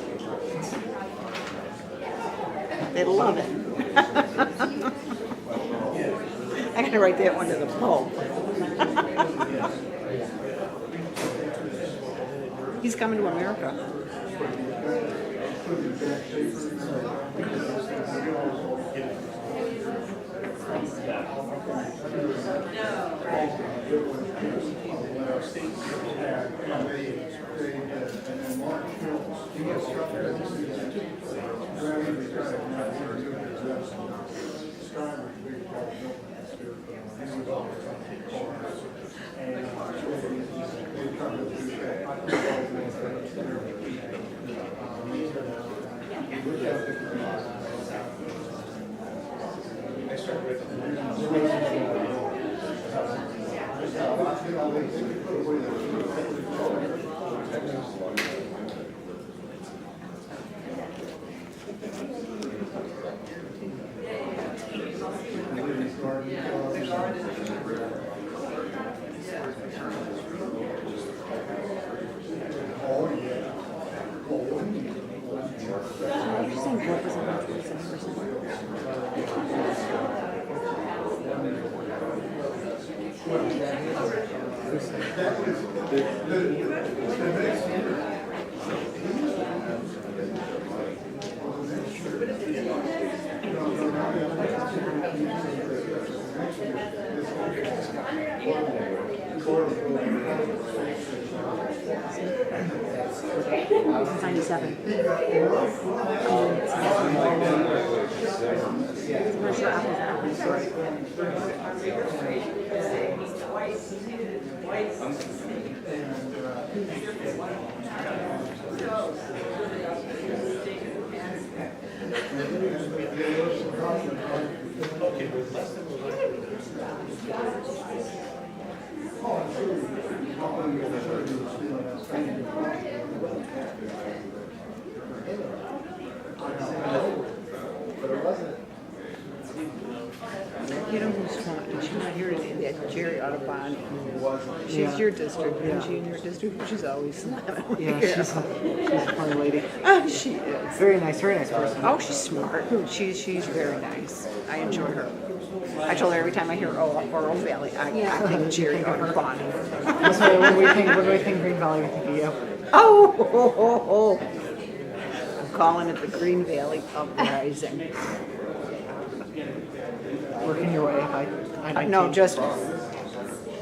Speaker 3: They love it. I gotta write that one to the Pope. He's coming to America.
Speaker 6: But it wasn't.
Speaker 3: You know who's fun? She's not here today. That Jerry Audubon. She's
Speaker 6: Yeah.
Speaker 3: your district.
Speaker 6: Yeah.
Speaker 3: Is she in your district? She's always slamming.
Speaker 6: Yeah, she's a funny lady.
Speaker 3: Oh, she is.
Speaker 6: Very nice person.
Speaker 3: Oh, she's smart. She's very nice. I enjoy her. I told her every time I hear Oro Valley, I think Jerry Audubon.
Speaker 6: That's why when we think Green Valley, we think of you.
Speaker 3: Oh. I'm calling it the Green Valley Uprising.
Speaker 6: Working your way. I
Speaker 3: No, just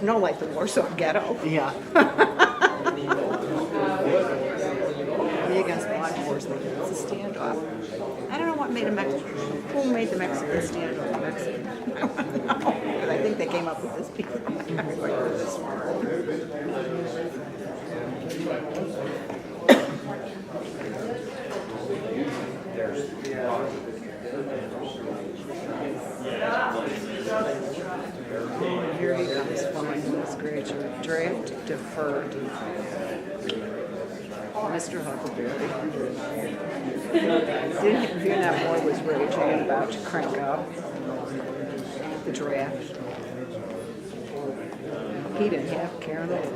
Speaker 3: no, like the Warsaw Ghetto.
Speaker 6: Yeah.
Speaker 3: Me against law enforcement. It's a standoff. I don't know what made who made the Mexican standoff in Mexico. Because I think they came up with this piece. Everybody was this smart. Here he comes flying this graduate draft deferred. Mr. Huckleberry. The Vietnam War was raging and about to crank up the draft. He didn't have care of it.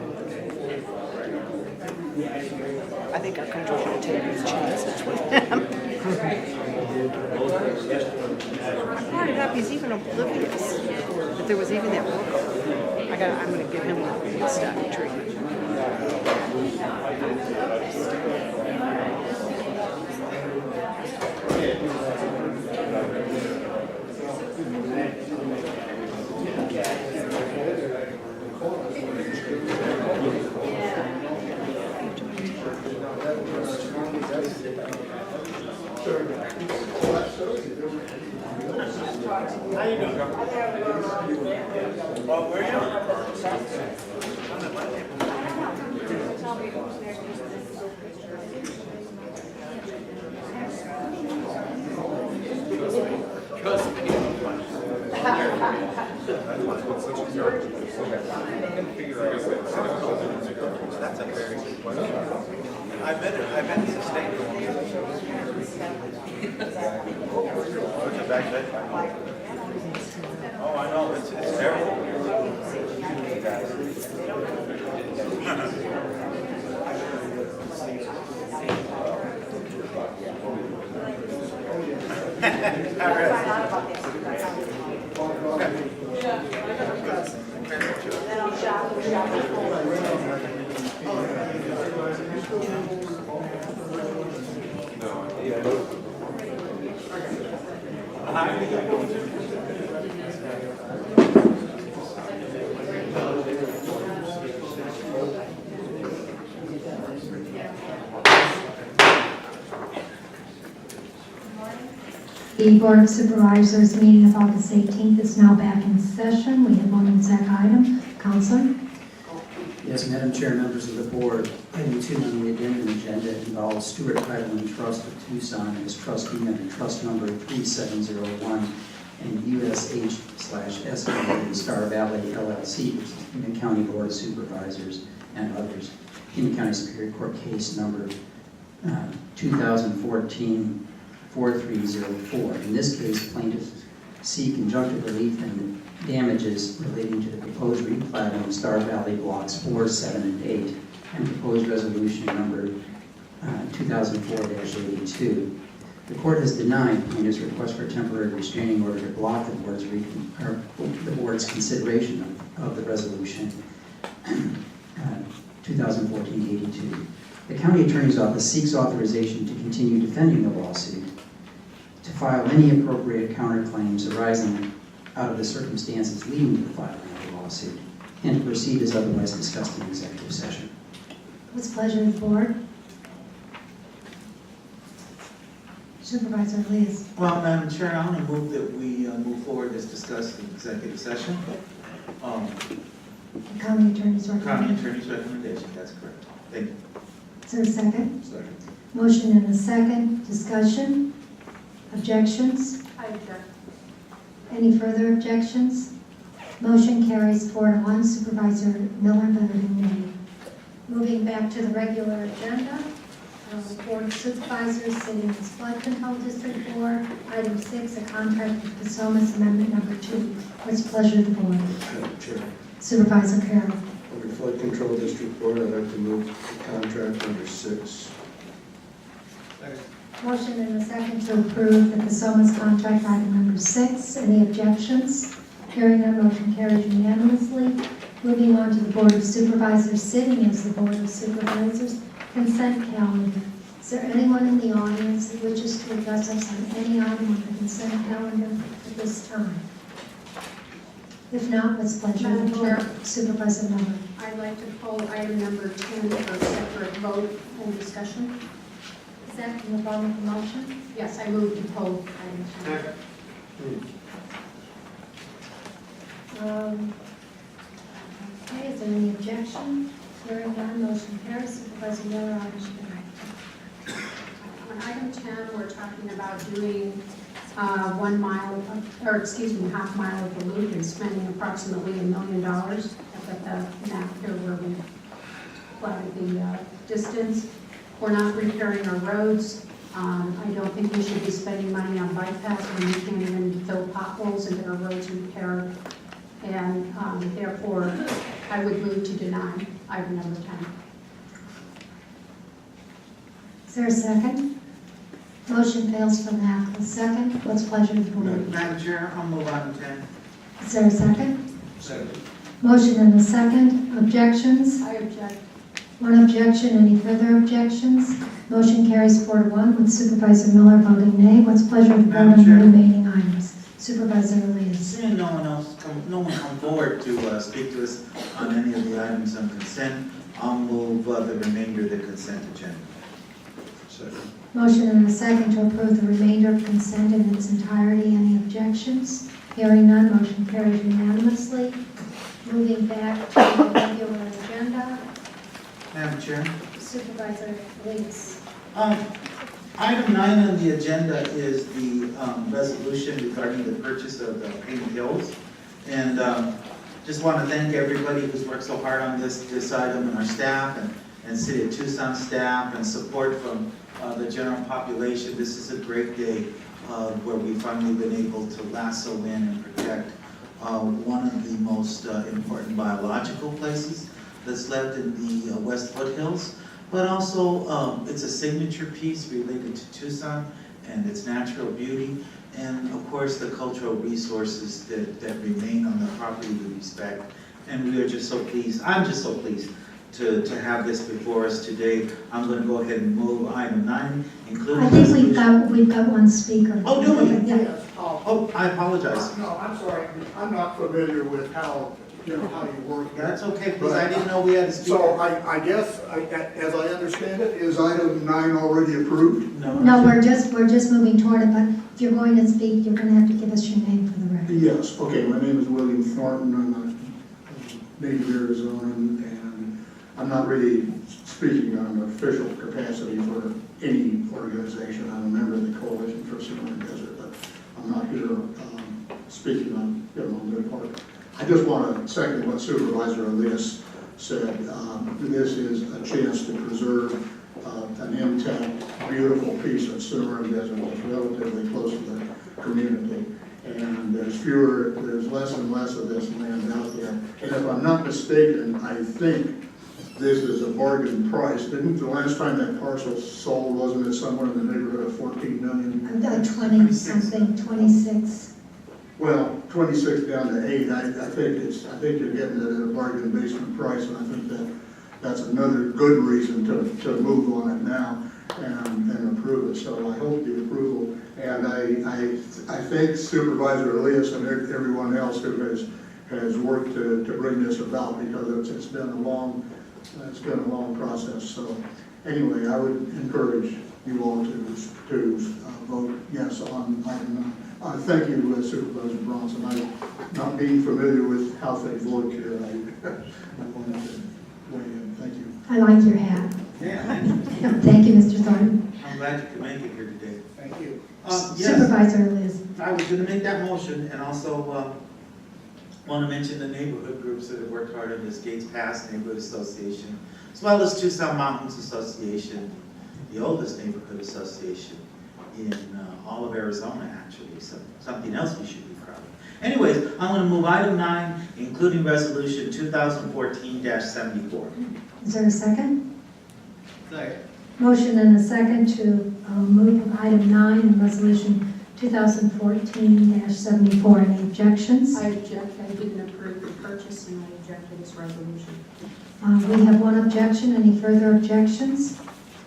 Speaker 3: I think our country should take these chances with him. I brought it up, he's even oblivious that there was even that book. I'm going to give him a stock treatment.
Speaker 5: How you doing? Well, where are you? That's a very good question. I've been to the state. Oh, I know, it's terrible.
Speaker 1: The Board of Supervisors meeting of August 18th is now back in session. We have one exec item. Counselor?
Speaker 12: Yes, Madam Chair, members of the board, item 2 on the addendum agenda involves Stewart Title and Trust of Tucson as trustee under trust number 3701 and USH/SBA Star Valley LLC, which is Pima County Board of Supervisors and others. Pima County Superior Court case number 2014-4304. In this case, plaintiffs seek injunctive relief and damages relating to the proposed replatting of Star Valley blocks 4, 7, and 8, and proposed resolution number 2004-82. The court has denied plaintiff's request for a temporary restraining order to block the board's consideration of the resolution 2014-82. The county attorney's office seeks authorization to continue defending the lawsuit, to file any appropriate counterclaims arising out of the circumstances leading to the filing of the lawsuit, and to proceed as otherwise discussed in executive session.
Speaker 1: What's the pleasure of the board? Supervisor Elias.
Speaker 5: Well, Madam Chair, I want to move that we move forward as discussed in executive session.
Speaker 1: The county attorney's
Speaker 5: County
Speaker 1: recommendation.
Speaker 5: attorney's recommendation, that's correct. Thank you.
Speaker 1: Is there a second?
Speaker 5: Second.
Speaker 1: Motion and a second. Discussion? Objections? Any further objections? Motion carries 4-1. Supervisor Miller voted nay. Moving back to the regular agenda, Board of Supervisors sitting as Flood Control District Board. Item 6, a contract with Casomas, Amendment Number 2. What's the pleasure of the board?
Speaker 13: Madam Chair,
Speaker 1: Supervisor Carroll.
Speaker 13: under Flood Control District Board, I'd like to move the contract number 6.
Speaker 1: Motion and a second to approve the Casomas contract item number 6. Any objections? Hearing none, motion carries unanimously. Moving on to the Board of Supervisors, sitting as the Board of Supervisors, consent calendar. Is there anyone in the audience that wishes to address us on any item on the consent calendar at this time? If not, what's the pleasure of the board? Supervisor Miller.
Speaker 2: I'd like to pull item number 10 for separate vote and discussion.
Speaker 1: Is that in the form of the motion?
Speaker 2: Yes, I move to pull item 10.
Speaker 1: Okay, is there any objection? Hearing none, motion carries. Supervisor Miller, item 10.
Speaker 2: On item 10, we're talking about doing 1 mile, half mile of the loop and spending approximately $1 million. I've got the map here where we plotted the distance. We're not repairing our roads. I don't think we should be spending money on bike paths when we can't even fill potholes and get our roads repaired. And therefore, I would move to deny item number 10.
Speaker 1: Is there a second? Motion fails for lack of a second. What's the pleasure of the board?
Speaker 5: Madam Chair, I'll move item 10.
Speaker 1: Is there a second?
Speaker 13: Second.
Speaker 1: Motion and a second. Objections?
Speaker 2: I object.
Speaker 1: One objection. Any further objections? Motion carries 4-1 with Supervisor Miller voting nay. What's the pleasure of the board on the remaining items? Supervisor Elias.
Speaker 5: Seeing no one come forward to speak to us on any of the items on consent, I'll move the remainder of the consent agenda.
Speaker 13: Second.
Speaker 1: Motion and a second to approve the remainder of consent in its entirety. Any objections? Hearing none, motion carries unanimously. Moving back to the regular agenda,
Speaker 5: Madam Chair.
Speaker 1: Supervisor Elias.
Speaker 5: Item 9 on the agenda is the resolution regarding the purchase of the Pima Hills. And just want to thank everybody who's worked so hard on this item, and our staff and City of Tucson staff and support from the general population. This is a great day where we've finally been able to lasso in and protect one of the most important biological places that's left in the West Foothills. But also, it's a signature piece related to Tucson and its natural beauty, and of course, the cultural resources that remain on the property we respect. And we are just so pleased, I'm just so pleased to have this before us today. I'm going to go ahead and move item 9, including...
Speaker 1: I think we've got one speaker.
Speaker 5: Oh, do we?
Speaker 1: Yeah.
Speaker 5: Oh, I apologize.
Speaker 4: No, I'm sorry, I'm not familiar with how you work.
Speaker 5: That's okay, because I didn't know we had a speaker.
Speaker 4: So I guess, as I understand it, is item 9 already approved?
Speaker 1: No, we're just moving toward it, but if you're going to speak, you're going to have to give us your name for the record.
Speaker 4: Yes, okay, my name is William Thornton, I'm a native Arizonan, and I'm not really speaking on an official capacity for any organization. I'm a member of the Coalition for Sonora Desert, but I'm not here speaking on their part. I just want to second what Supervisor Elias said. This is a chance to preserve an intact, beautiful piece of Sonora Desert that's relatively close to the community. And there's less and less of this land out there. And if I'm not mistaken, I think this is a bargain price. Didn't the last time that parcel sold, wasn't it somewhere in the neighborhood of 14 million?
Speaker 1: I've got 20 something, 26.
Speaker 4: Well, 26 down to 8. I think you're getting it at a bargain basement price, and I think that's another good reason to move on it now and approve it. So I hope the approval, and I thank Supervisor Elias and everyone else who has worked to bring this about, because it's been a long process. So anyway, I would encourage you all to vote yes on item 9. Thank you, Supervisor Bronson. I'm not being familiar with how things work here. I wanted to weigh in. Thank you.
Speaker 1: I like your hat.
Speaker 5: Yeah, thank you.
Speaker 1: Thank you, Mr. Thornton.
Speaker 5: I'm glad you could make it here today.
Speaker 4: Thank you.
Speaker 5: Yes,
Speaker 1: Supervisor Liz.
Speaker 5: I was going to make that motion, and also want to mention the neighborhood groups that have worked hard on this, Gates Pass Neighborhood Association, as well as Tucson Mountains Association, the oldest neighborhood association in all of Arizona, actually, so something else we should be proud of. Anyways, I'm going to move item 9, including resolution 2014-74.
Speaker 1: Is there a second?
Speaker 13: Second.
Speaker 1: Motion and a second to move item 9 in resolution 2014-74. Any objections?
Speaker 2: I object, I didn't approve the purchase and I object to this resolution.
Speaker 1: We have one objection. Any further objections?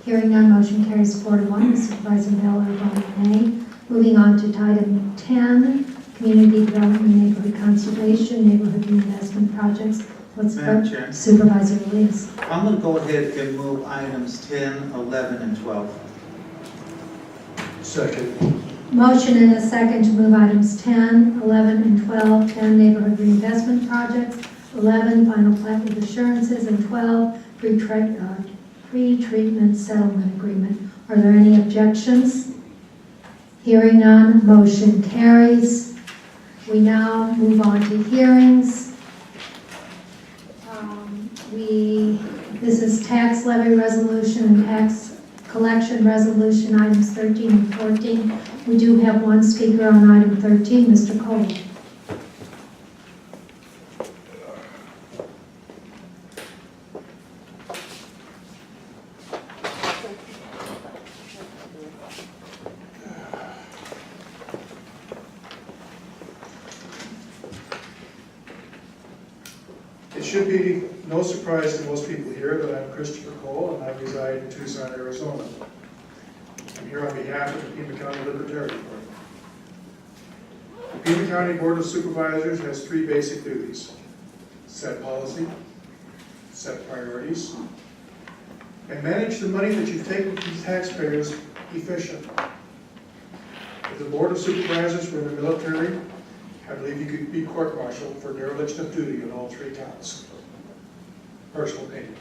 Speaker 1: Hearing none, motion carries 4-1. Supervisor Miller voted nay. Moving on to item 10, Community Development, Neighborhood Conservation, Neighborhood Reinvestment Projects.
Speaker 5: Madam Chair.
Speaker 1: Supervisor Elias.
Speaker 5: I'm going to go ahead and move items 10, 11, and 12.
Speaker 13: Second.
Speaker 1: Motion and a second to move items 10, 11, and 12. 10, Neighborhood Reinvestment Projects. 11, Final Plat with Assurances. And 12, Pre-Treatment Settlement Agreement. Are there any objections? Hearing none, motion carries. We now move on to hearings. This is tax levy resolution and tax collection resolution, items 13 and 14. We do have one speaker on item 13, Mr. Cole.
Speaker 14: It should be no surprise to most people here that I'm Christopher Cole and I reside in Tucson, Arizona. I'm here on behalf of the Pima County Libertarian Party. The Pima County Board of Supervisors has 3 basic duties: set policy, set priorities, and manage the money that you've taken from taxpayers efficiently. If the Board of Supervisors were in the military, I believe you could be court-martialed for dereliction of duty in all 3 counts. Personal opinion.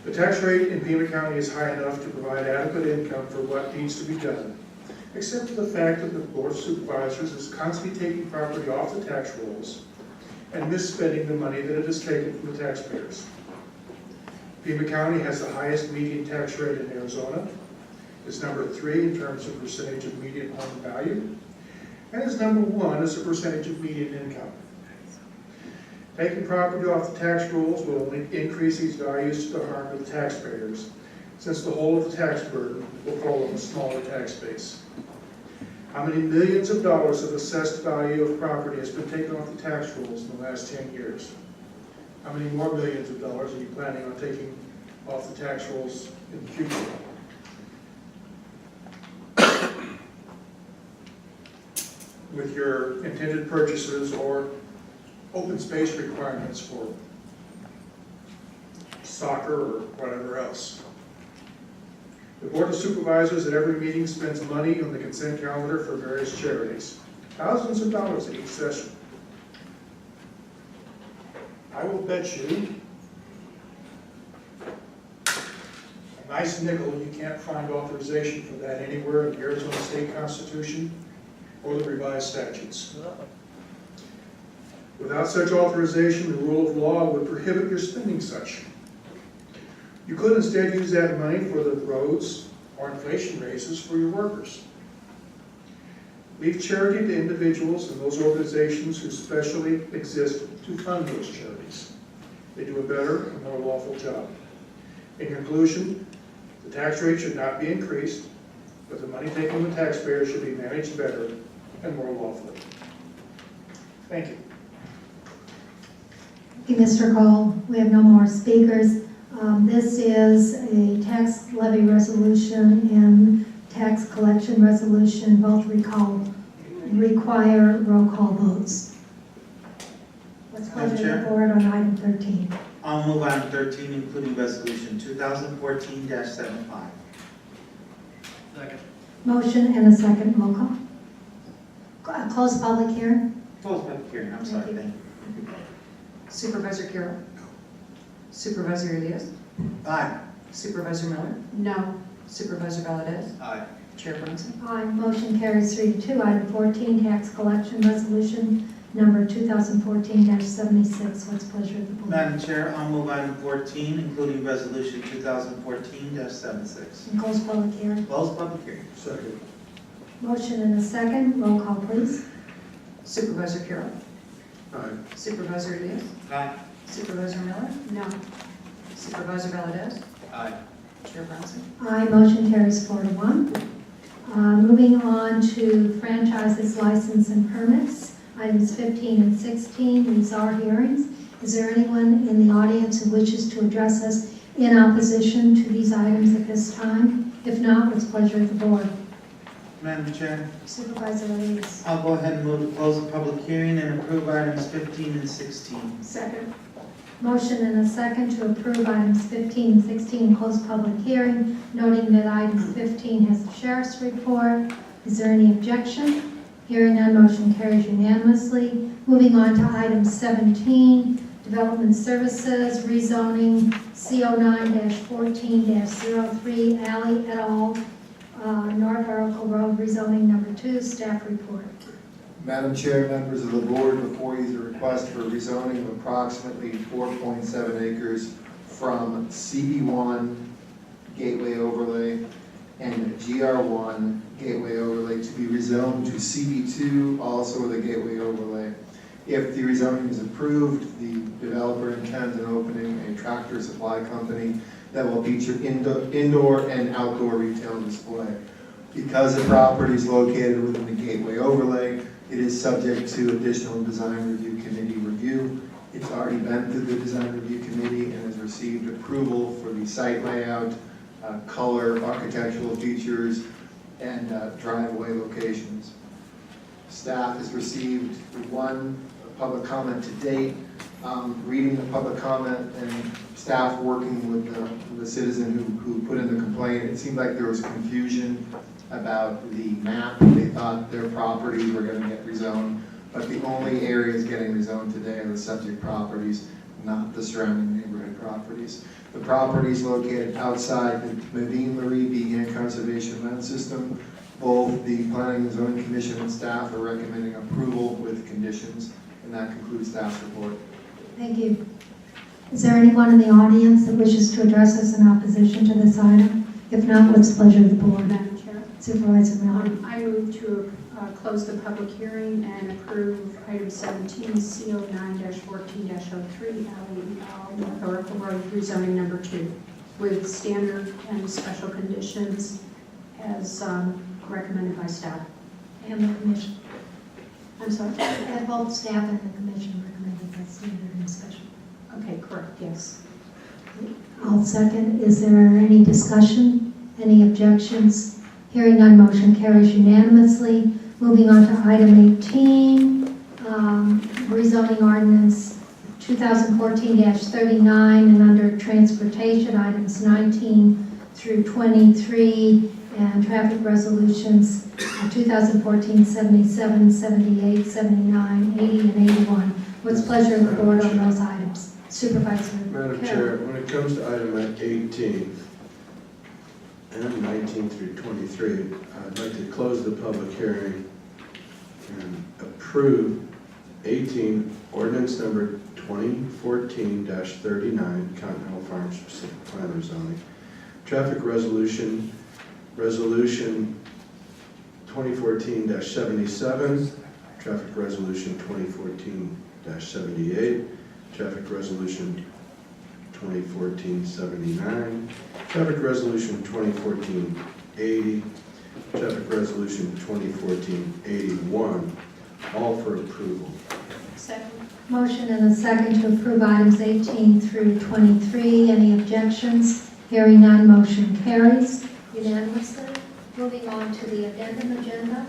Speaker 14: The tax rate in Pima County is high enough to provide adequate income for what needs to be done, except for the fact that the Board of Supervisors is constantly taking property off the tax rolls and misspending the money that it has taken from the taxpayers. Pima County has the highest median tax rate in Arizona. It's number 3 in terms of percentage of median home value, and is number 1 as a percentage of median income. Taking property off the tax rolls will only increase these values to the harm of the taxpayers, since the whole of the tax burden will fall on a smaller tax base. How many millions of dollars of assessed value of property has been taken off the tax rolls in the last 10 years? How many more millions of dollars are you planning on taking off the tax rolls in the future? With your intended purchases or open space requirements for soccer or whatever else. The Board of Supervisors at every meeting spends money on the consent calendar for various charities, thousands of dollars at each session. I will bet you a nice nickel you can't find authorization for that anywhere in the Arizona State Constitution or the revised statutes. Without such authorization, the rule of law would prohibit your spending such. You could instead use that money for the roads or inflation raises for your workers. Leave charity to individuals and those organizations who specially exist to fund those charities. They do a better and more lawful job. In conclusion, the tax rate should not be increased, but the money taken from the taxpayers should be managed better and more lawfully. Thank you.
Speaker 1: Thank you, Mr. Cole. We have no more speakers. This is a tax levy resolution and tax collection resolution. Both require roll call votes. What's pleasure of the board on item 13?
Speaker 5: I'll move item 13, including resolution 2014-75.
Speaker 13: Second.
Speaker 1: Motion and a second. Roll call. Close public hearing.
Speaker 5: Close public hearing, I'm sorry, thank you.
Speaker 7: Supervisor Carroll? Supervisor Elias?
Speaker 5: Aye.
Speaker 7: Supervisor Miller?
Speaker 2: No.
Speaker 7: Supervisor Valadez?
Speaker 5: Aye.
Speaker 7: Chair Brunson?
Speaker 1: Aye. Motion carries 3-2. Item 14, tax collection resolution number 2014-76. What's the pleasure of the board?
Speaker 5: Madam Chair, I'll move item 14, including resolution 2014-76.
Speaker 1: And close public hearing.
Speaker 5: Close public hearing.
Speaker 13: Second.
Speaker 1: Motion and a second. Roll call, please.
Speaker 7: Supervisor Carroll.
Speaker 13: Aye.
Speaker 7: Supervisor Elias.
Speaker 5: Aye.
Speaker 7: Supervisor Miller.
Speaker 2: No.
Speaker 7: Supervisor Valdez.
Speaker 5: Aye.
Speaker 7: Chair Bronson.
Speaker 1: Aye, motion carries 4-1. Moving on to franchises, license, and permits, items 15 and 16. These are hearings. Is there anyone in the audience who wishes to address us in opposition to these items at this time? If not, what's the pleasure of the board?
Speaker 5: Madam Chair,
Speaker 1: Supervisor Elias.
Speaker 5: I'll go ahead and move to close the public hearing and approve items 15 and 16.
Speaker 2: Second.
Speaker 1: Motion and a second to approve items 15 and 16 and close public hearing, noting that item 15 has the sheriff's report. Is there any objection? Hearing none, motion carries unanimously. Moving on to item 17, development services, rezoning CO9-14-03, Alley et al., North Oracle Road, rezoning number 2, staff report.
Speaker 15: Madam Chair, members of the board, before you is a request for rezoning of approximately 4.7 acres from CB1 Gateway Overlay and GR1 Gateway Overlay to be rezoned to CB2, also with a Gateway Overlay. If the rezoning is approved, the developer intends on opening a tractor supply company that will feature indoor and outdoor retail display. Because the property is located within the Gateway Overlay, it is subject to additional design review committee review. It's already been through the design review committee and has received approval for the site layout, color, architectural features, and driveway locations. Staff has received one public comment to date. Reading the public comment and staff working with the citizen who put in the complaint, it seemed like there was confusion about the map. They thought their properties were going to get rezoned, but the only areas getting rezoned today are the subject properties, not the surrounding neighborhood properties. The property is located outside the Medine-Marie Behan Conservation Land System. Both the Planning and Zoning Commission and staff are recommending approval with conditions, and that concludes staff's report.
Speaker 1: Thank you. Is there anyone in the audience that wishes to address us in opposition to this item? If not, what's the pleasure of the board?
Speaker 2: Madam Chair.
Speaker 1: Supervisor Miller.
Speaker 2: I move to close the public hearing and approve item 17, CO9-14-03, North Oracle Road, rezoning number 2, with standard and special conditions as recommended by staff.
Speaker 1: And the commission.
Speaker 2: I'm sorry?
Speaker 1: And both staff and the commission recommended that standard and special.
Speaker 2: Okay, correct, yes.
Speaker 1: I'll second. Is there any discussion? Any objections? Hearing none, motion carries unanimously. Moving on to item 18, rezoning ordinance 2014-39, and under transportation, items 19 through 23, and traffic resolutions 2014, 77, 78, 79, 80, and 81. What's the pleasure of the board on those items? Supervisor
Speaker 13: Madam
Speaker 1: Carroll.
Speaker 13: Chair, when it comes to item 18 and 19 through 23, I'd like to close the public hearing and approve 18, ordinance number 2014-39, Continental Farm Specific Plan Zoning, traffic resolution 2014-77, traffic resolution 2014-78, traffic resolution 2014-79, traffic resolution 2014-80, traffic resolution 2014-81, all for approval.
Speaker 2: Second.
Speaker 1: Motion and a second to approve items 18 through 23. Any objections? Hearing none, motion carries unanimously. Moving on to the addendum agenda.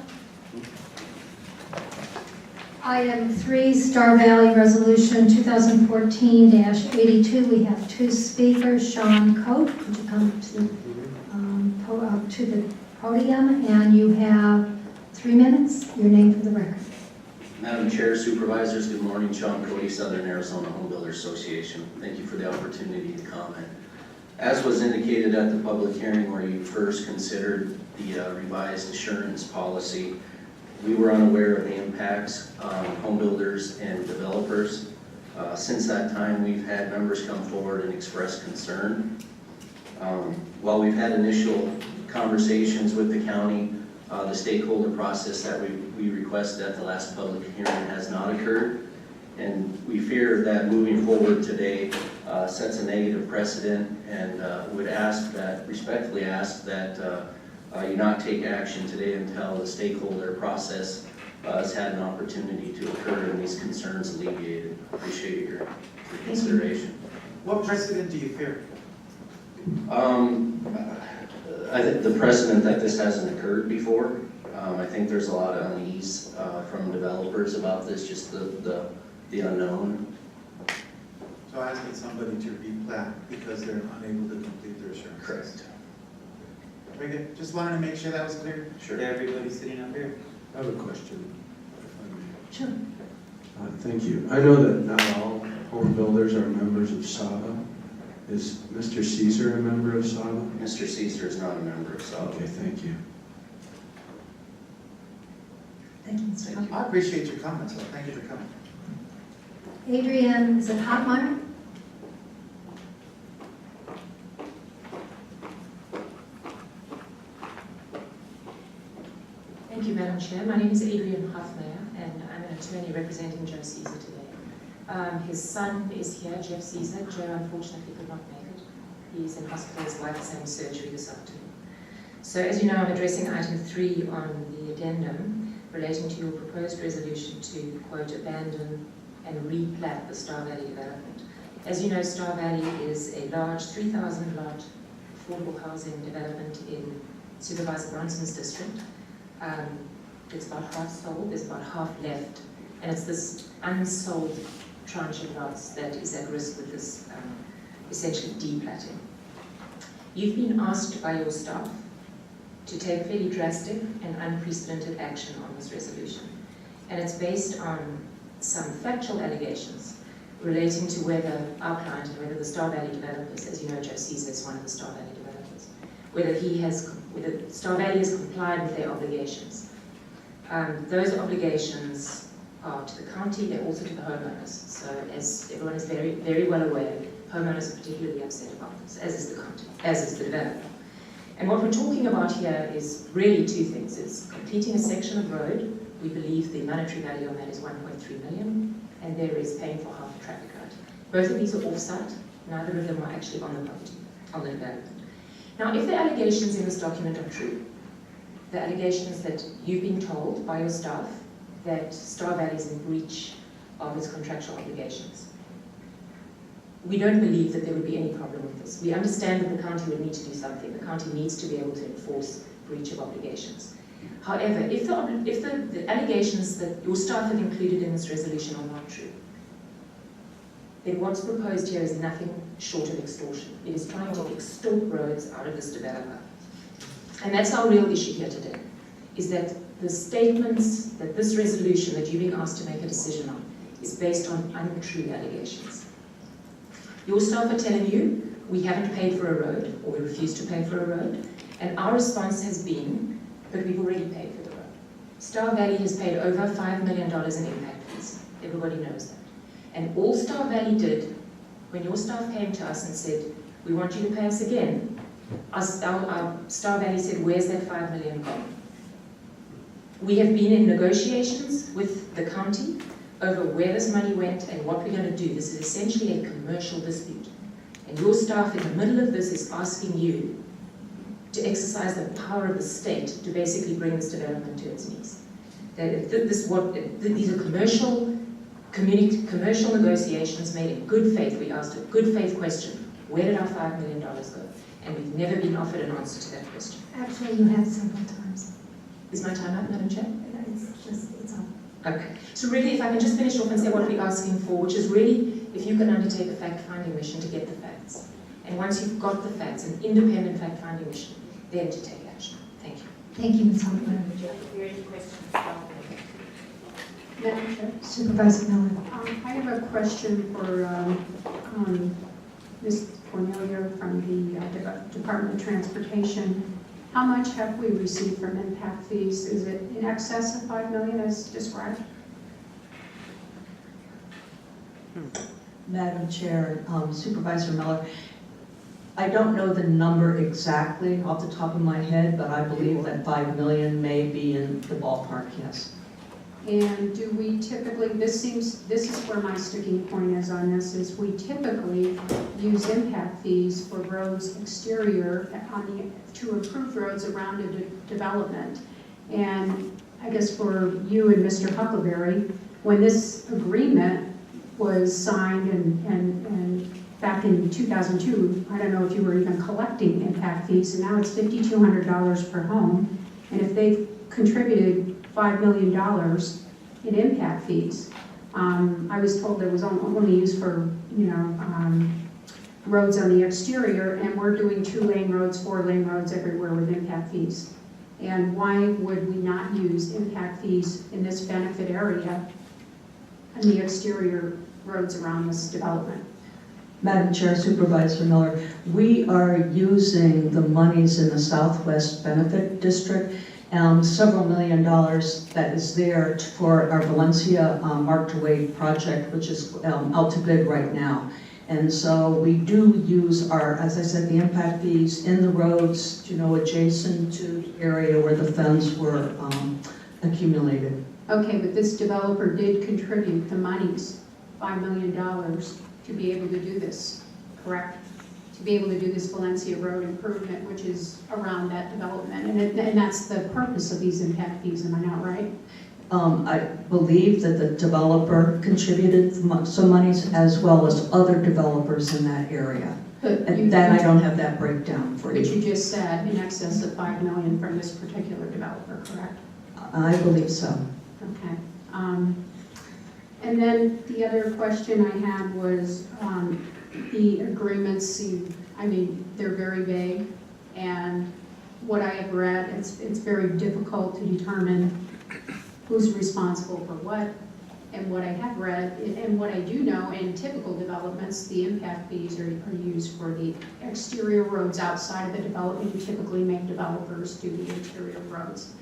Speaker 1: Item 3, Star Valley Resolution 2014-82. We have two speakers. Sean Coate, would you come to the podium? And you have 3 minutes. Your name for the record.
Speaker 16: Madam Chair, Supervisors, good morning. Sean Cody, Southern Arizona Home Builders Association. Thank you for the opportunity to comment. As was indicated at the public hearing where you first considered the revised assurance policy, We were unaware of the impacts on home builders and developers. Since that time, we've had members come forward and express concern. While we've had initial conversations with the county, the stakeholder process that we requested at the last public hearing has not occurred. And we fear that moving forward today sets a negative precedent, and would respectfully ask that you not take action today until the stakeholder process has had an opportunity to occur and these concerns alleviated. Appreciate your consideration.
Speaker 5: What precedent do you fear?
Speaker 16: I think the precedent that this hasn't occurred before. I think there's a lot of unease from developers about this, just the unknown.
Speaker 5: So asking somebody to replat because they're unable to complete their assurance.
Speaker 16: Correct.
Speaker 5: Very good. Just wanted to make sure that was clear.
Speaker 16: Sure.
Speaker 5: To everybody sitting up here.
Speaker 13: I have a question, if I may.
Speaker 1: Sure.
Speaker 13: Thank you. I know that not all home builders are members of SABA. Is Mr. Caesar a member of SABA?
Speaker 16: Mr. Caesar is not a member of SABA.
Speaker 13: Okay, thank you.
Speaker 1: Thank you, Mr. Hunt.
Speaker 5: I appreciate your comments, so thank you for coming.
Speaker 1: Adrienne, is it Hotmeyer?
Speaker 17: Thank you, Madam Chair. My name is Adrienne Hoffmeyer, and I'm an attorney representing Joe Caesar today. His son is here, Jeff Caesar. Joe unfortunately could not make it. He's in hospital, his wife is having surgery this afternoon. So as you know, I'm addressing item 3 on the addendum relating to your proposed resolution to, quote, abandon and replat the Star Valley development. As you know, Star Valley is a large 3,000 lot affordable housing development in Supervisor Bronson's district. It's about half sold, there's about half left, and it's this unsold tranche of lots that is at risk with this essentially deplatting. You've been asked by your staff to take fairly drastic and unprecedented action on this resolution, and it's based on some factual allegations relating to whether our client and whether the Star Valley developers, as you know, Joe Caesar is one of the Star Valley developers, whether Star Valley has complied with their obligations. Those obligations are to the county, they're also to the homeowners. So as everyone is very, very well aware, homeowners are particularly upset about this, as is the county, as is the developer. And what we're talking about here is really two things. It's completing a section of road. We believe the monetary value on that is 1.3 million, and there is paying for half a traffic light. Both of these are off-site. Neither of them are actually on the property, on the development. Now, if the allegations in this document are true, the allegations that you've been told by your staff that Star Valley is in breach of its contractual obligations, we don't believe that there would be any problem with this. We understand that the county would need to do something. The county needs to be able to enforce breach of obligations. However, if the allegations that your staff have included in this resolution are not true, then what's proposed here is nothing short of extortion. It is trying to extort roads out of this developer. And that's our real issue here today, is that the statements that this resolution that you've been asked to make a decision on is based on untrue allegations. Your staff are telling you, we haven't paid for a road, or we refuse to pay for a road, and our response has been, but we've already paid for the road. Star Valley has paid over $5 million in impact fees. Everybody knows that. And all Star Valley did, when your staff came to us and said, we want you to pay us again, our Star Valley said, where's that $5 million gone? We have been in negotiations with the county over where this money went and what we're going to do. This is essentially a commercial dispute. And your staff in the middle of this is asking you to exercise the power of the state to basically bring this development to its knees. These are commercial negotiations made in good faith. We asked a good faith question. Where did our $5 million go? And we've never been offered an answer to that question.
Speaker 1: Actually, you have several times.
Speaker 17: Is my time up, Madam Chair?
Speaker 1: It's up.
Speaker 17: Okay. So really, if I can just finish off and say what we're asking for, which is really if you can undertake a fact-finding mission to get the facts. And once you've got the facts, an independent fact-finding mission, then to take action. Thank you.
Speaker 1: Thank you, Ms. Humphrey.
Speaker 17: Are there any questions?
Speaker 2: Madam Chair?
Speaker 1: Supervisor Miller.
Speaker 2: I have a question for Ms. Cornelia from the Department of Transportation. How much have we received from impact fees? Is it in excess of 5 million as described?
Speaker 18: Madam Chair, Supervisor Miller, I don't know the number exactly off the top of my head, but I believe that 5 million may be in the ballpark, yes.
Speaker 2: And do we typically, this is where my sticking point is on this, is we typically use impact fees for roads exterior to improve roads around a development. And I guess for you and Mr. Huckleberry, when this agreement was signed and back in 2002, I don't know if you were even collecting impact fees, and now it's $5,200 per home. And if they've contributed $5 million in impact fees, I was told it was only used for, roads on the exterior, and we're doing 2-lane roads, 4-lane roads everywhere with impact fees. And why would we not use impact fees in this benefit area and the exterior roads around this development?
Speaker 18: Madam Chair, Supervisor Miller, we are using the monies in the Southwest Benefit District, several $1 million that is there for our Valencia Mark to Wade project, which is out to bid right now. And so we do use as I said, the impact fees in the roads, adjacent to the area where the funds were accumulated.
Speaker 2: Okay, but this developer did contribute the monies, $5 million, to be able to do this, correct? To be able to do this Valencia Road improvement, which is around that development. And that's the purpose of these impact fees, am I not right?
Speaker 18: I believe that the developer contributed some monies as well as other developers in that area. And I don't have that breakdown for you.
Speaker 2: But you just said in excess of $5 million from this particular developer, correct?
Speaker 18: I believe so.
Speaker 2: Okay. And then the other question I had was the agreements. They're very vague, and what I have read, it's very difficult to determine who's responsible for what. And what I have read, and what I do know, in typical developments, the impact fees are used for the exterior roads outside of the development. You typically make developers do the interior roads.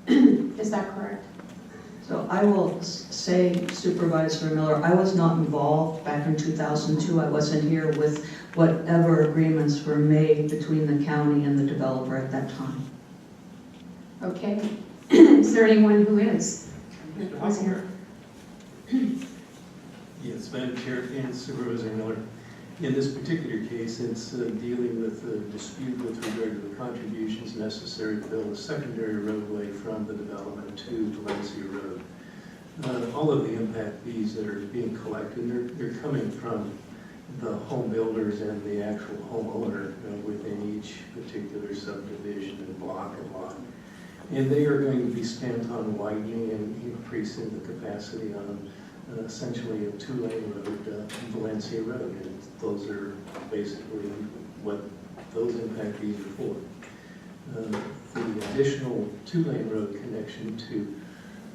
Speaker 2: Is that correct?
Speaker 18: So I will say, Supervisor Miller, I was not involved back in 2002. I wasn't here with whatever agreements were made between the county and the developer at that time.
Speaker 2: Okay. Is there anyone who is? Who's here?
Speaker 19: Yes, Madam Chair and Supervisor Miller. In this particular case, it's dealing with a dispute with regard to the contributions necessary to build a secondary roadway from the development to Valencia Road. All of the impact fees that are being collected, they're coming from the home builders and the actual homeowner within each particular subdivision and block and lot. And they are going to be spent on widening and increasing the capacity on essentially a 2-lane road, Valencia Road. And those are basically what those impact fees are for. The additional 2-lane road connection to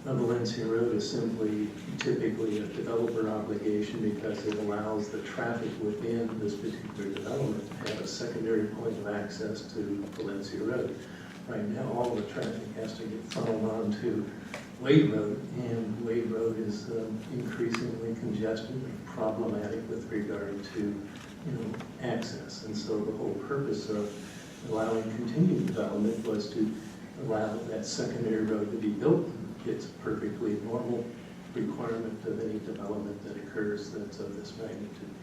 Speaker 19: Valencia Road is simply typically a developer obligation because it allows the traffic within this particular development to have a secondary point of access to Valencia Road. Right now, all the traffic has to get funneled onto Wade Road, and Wade Road is increasingly congested and problematic with regard to access. And so the whole purpose of allowing continued development was to allow that secondary road to be built. It's a perfectly normal requirement of any development that occurs that's of this magnitude.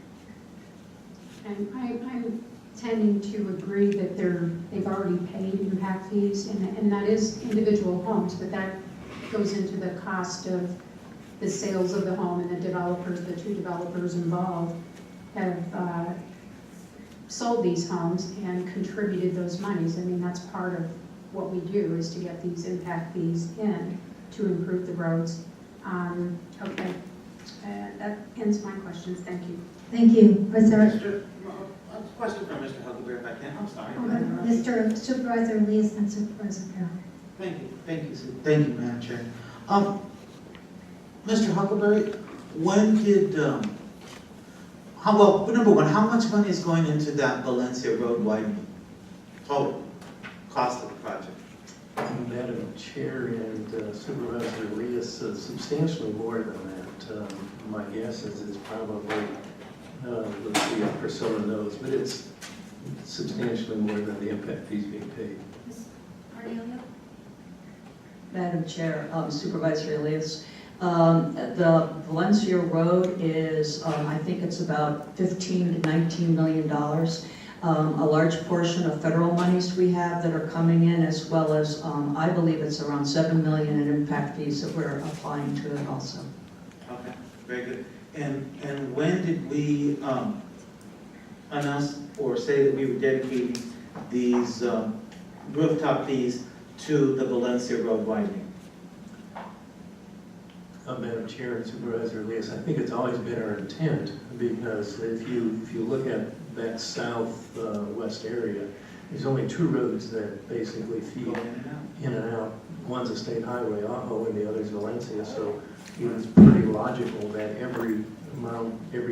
Speaker 2: And I'm tending to agree that they've already paid impact fees, and that is individual homes, but that goes into the cost of the sales of the home, and the developers, the 2 developers involved have sold these homes and contributed those monies. That's part of what we do, is to get these impact fees in to improve the roads. Okay, that ends my questions. Thank you.
Speaker 1: Thank you. Was there
Speaker 5: A question from Mr. Huckleberry, if I can. I'm sorry.
Speaker 1: Mr. Supervisor Elias and Supervisor Carroll?
Speaker 5: Thank you, Madam Chair. Mr. Huckleberry, when did, number one, how much money is going into that Valencia Road widening? Total cost of the project?
Speaker 19: Madam Chair and Supervisor Elias, substantially more than that. My guess is it's probably, let's see if Priscilla knows, but it's substantially more than the impact fees being paid.
Speaker 10: Cornelia?
Speaker 18: Madam Chair, Supervisor Elias, the Valencia Road is, I think it's about $15 to $19 million. A large portion of federal monies we have that are coming in, as well as, I believe it's around $7 million in impact fees that we're applying to it also.
Speaker 5: Okay, very good. And when did we announce or say that we were dedicating these rooftop fees to the Valencia Road widening?
Speaker 19: Madam Chair and Supervisor Elias, I think it's always been our intent, because if you look at that south-west area, there's only two roads that basically feed in and out. One's a state highway, Ajo, and the other's Valencia, so it's pretty logical that every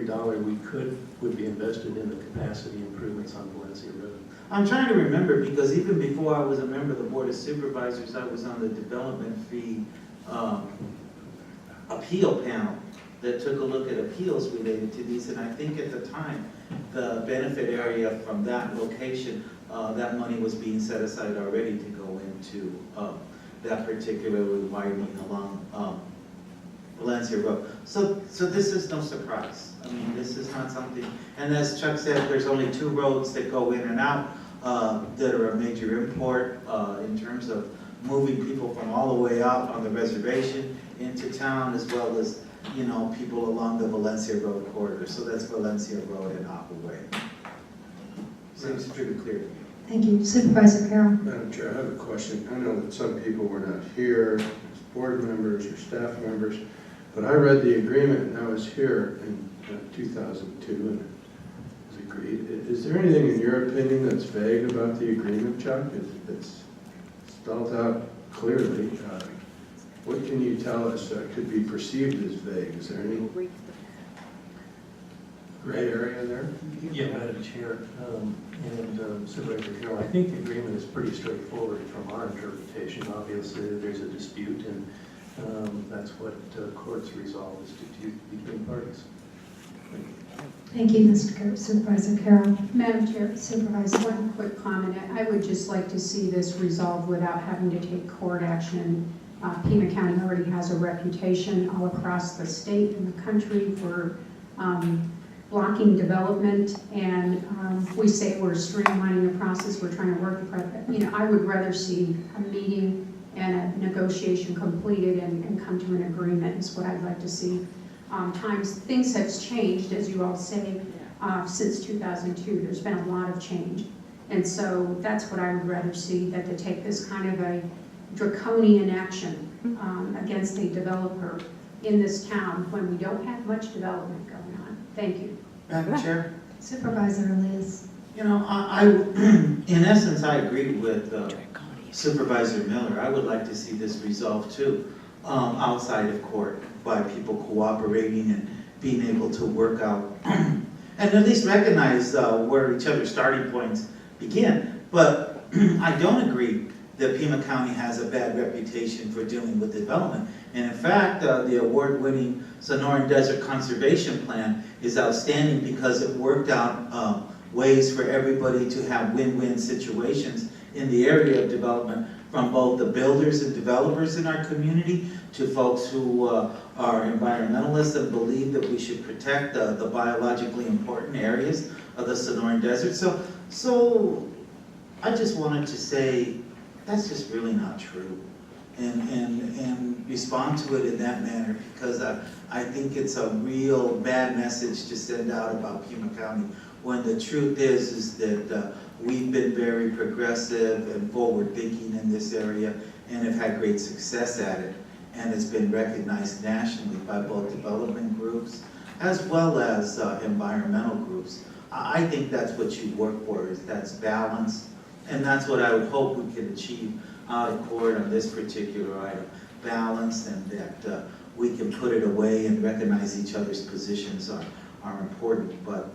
Speaker 19: dollar we could would be invested in the capacity improvements on Valencia Road.
Speaker 5: I'm trying to remember, because even before I was a member of the Board of Supervisors, I was on the development fee appeal panel that took a look at appeals related to these, and I think at the time, the benefit area from that location, that money was being set aside already to go into that particular widening along Valencia Road. So this is no surprise. I mean, this is not something, and as Chuck said, there's only two roads that go in and out that are a major import in terms of moving people from all the way out on the reservation into town, as well as, you know, people along the Valencia Road corridor. So that's Valencia Road and Apple Way. Seems pretty clear to me.
Speaker 1: Thank you. Supervisor Carroll.
Speaker 13: Madam Chair, I have a question. I know that some people were not here, as board members or staff members, but I read the agreement and I was here in 2002 and it was agreed. Is there anything in your opinion that's vague about the agreement, Chuck? It's spelled out clearly. What can you tell us that could be perceived as vague? Is there any gray area there?
Speaker 19: Yeah, Madam Chair, and Supervisor Carroll, I think the agreement is pretty straightforward from our interpretation. Obviously, there's a dispute, and that's what courts resolve, is dispute between parties.
Speaker 1: Thank you, Mr. Supervisor Carroll.
Speaker 2: Madam Chair,
Speaker 1: Supervisor.
Speaker 2: one quick comment. I would just like to see this resolved without having to take court action. Pima County already has a reputation all across the state and the country for blocking development, and we say we're streamlining the process, we're trying to work the, you know, I would rather see a meeting and a negotiation completed and come to an agreement is what I'd like to see. Things have changed, as you all say, since 2002. There's been a lot of change, and so that's what I would rather see, that to take this kind of a draconian action against a developer in this town when we don't have much development going on. Thank you.
Speaker 5: Madam Chair?
Speaker 1: Supervisor Elias.
Speaker 5: You know, in essence, I agree with Supervisor Miller. I would like to see this resolved too, outside of court, by people cooperating and being able to work out and at least recognize where each other's starting points begin. But I don't agree that Pima County has a bad reputation for dealing with development. And in fact, the award-winning Sonoran Desert Conservation Plan is outstanding because it worked out ways for everybody to have win-win situations in the area of development, from both the builders and developers in our community to folks who are environmentalists and believe that we should protect the biologically important areas of the Sonoran Desert. So I just wanted to say, that's just really not true, and respond to it in that manner, because I think it's a real bad message to send out about Pima County, when the truth is that we've been very progressive and forward-thinking in this area and have had great success at it, and it's been recognized nationally by both development groups as well as environmental groups. I think that's what you work for, is that's balance. And that's what I would hope we can achieve out of court on this particular item. Balance, and that we can put it away and recognize each other's positions are important. But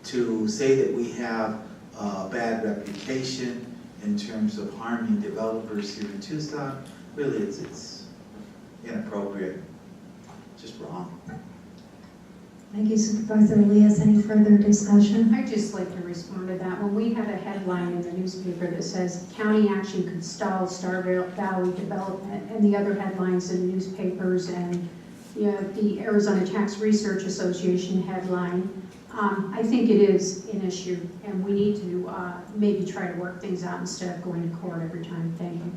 Speaker 5: to say that we have a bad reputation in terms of harming developers here in Tucson. Really, it's inappropriate, just wrong.
Speaker 1: Thank you, Supervisor Elias. Any further discussion?
Speaker 2: I'd just like to respond to that. When we had a headline in the newspaper that says, county action could stall Star Valley development, and the other headlines in the newspapers, and the Arizona Tax Research Association headline, I think it is an issue, and we need to maybe try to work things out instead of going to court every time. Thank you.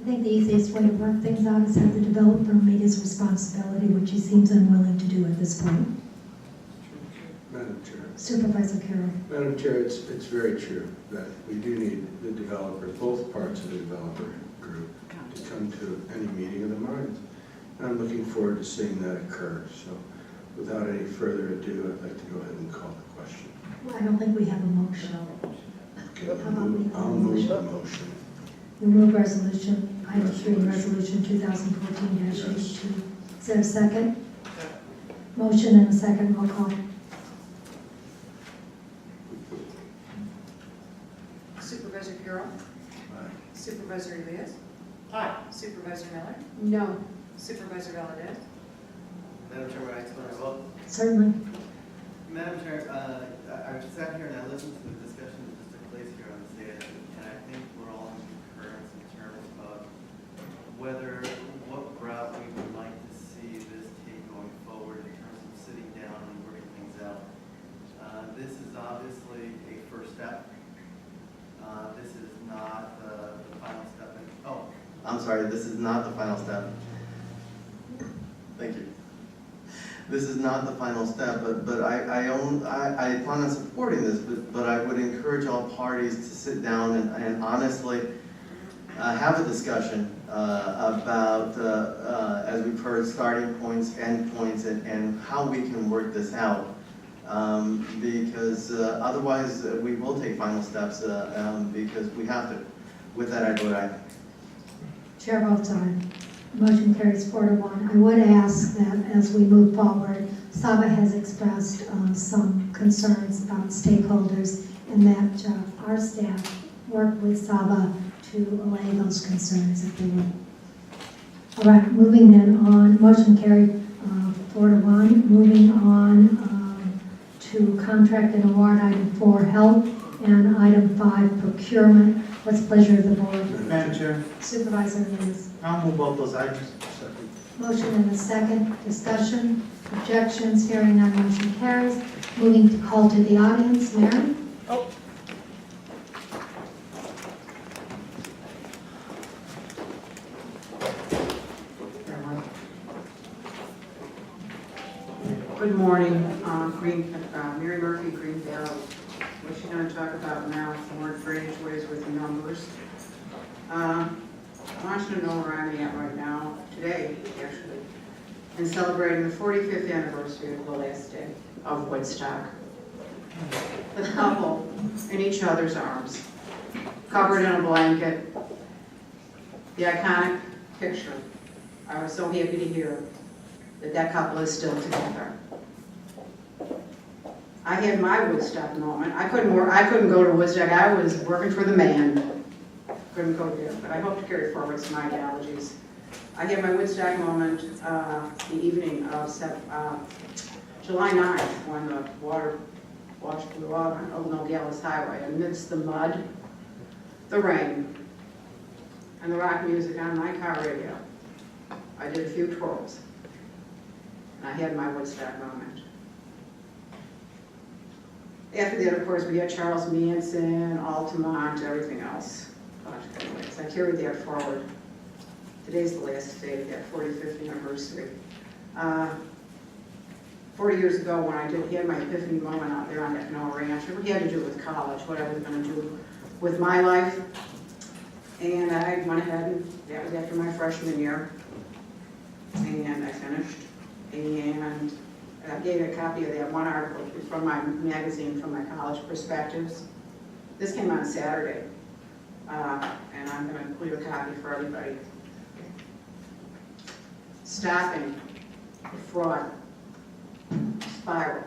Speaker 1: I think the easiest way to work things out is have the developer meet his responsibility, which he seems unwilling to do at this point.
Speaker 13: Madam Chair.
Speaker 1: Supervisor Carroll.
Speaker 13: Madam Chair, it's very true that we do need the developer, both parts of the developer group, to come to any meeting of the minds. And I'm looking forward to seeing that occur. So without any further ado, I'd like to go ahead and call the question.
Speaker 1: Well, I don't think we have a motion.
Speaker 13: Okay,
Speaker 1: How about we
Speaker 13: I'll move the motion.
Speaker 1: We move resolution, item 3, resolution 2014-82. Is there a second? Motion and a second, roll call.
Speaker 7: Supervisor Carroll.
Speaker 13: Aye.
Speaker 7: Supervisor Elias. Aye. Supervisor Miller.
Speaker 2: No.
Speaker 7: Supervisor Valdez.
Speaker 20: Madam Chair, may I explain my vote?
Speaker 1: Certainly.
Speaker 20: Madam Chair, I sat here and I listened to the discussion that just took place here on this data, and I think we're all in concurrence in terms of what route we would like to see this take going forward in terms of sitting down and working things out. This is obviously a first step. This is not the final step. I'm sorry, this is not the final step. Thank you. This is not the final step, but I plan on supporting this, but I would encourage all parties to sit down and honestly have a discussion about, as we've heard, starting points, end points, and how we can work this out. Because otherwise we will take final steps because we have to. With that, I vote aye.
Speaker 1: Chair votes aye. Motion carries 4-1. I would ask that as we move forward, Saba has expressed some concerns about stakeholders, and that our staff work with Saba to allay those concerns if they will. All right, moving then on. Motion carried 4-1. Moving on to contract and award item 4, health, and item 5, procurement. What's the pleasure of the board?
Speaker 5: Madam Chair,
Speaker 1: Supervisor Lewis.
Speaker 5: I'll move both those items.
Speaker 1: Motion and a second. Discussion. Objections. Hearing none. Motion carries. Moving to call to the audience. Mary?
Speaker 7: Good morning, Mary Murphy, Green Valley. What she's going to talk about now is more drainage ways with numbers. I want you to know where I'm at right now, today, actually, in celebrating the 45th anniversary of the last day of Woodstock. The couple in each other's arms, covered in a blanket, the iconic picture. I was so happy to hear that couple is still together. I had my Woodstock moment. I couldn't go to Woodstock. I was working for the man. Couldn't go there, but I hope to carry forward some ideologies. I had my Woodstock moment the evening of July 9th when the water washed blew out on Old Nogales Highway amidst the mud, the rain, and the rock music on my car radio. I did a few twirls, and I had my Woodstock moment. After that, of course, we had Charles Manson, Altamont, everything else. But anyways, I carried that forward. Today's the last day of that 45th anniversary. 40 years ago when I had my epiphany moment out there on that Canoa Ranch, it had to do with college, what I was going to do with my life. And I went ahead, and that was after my freshman year. And I finished. And I gave a copy of that one article from my magazine, from my college perspectives. This came on Saturday, and I'm going to include a copy for everybody. Stopping the fraud spiral.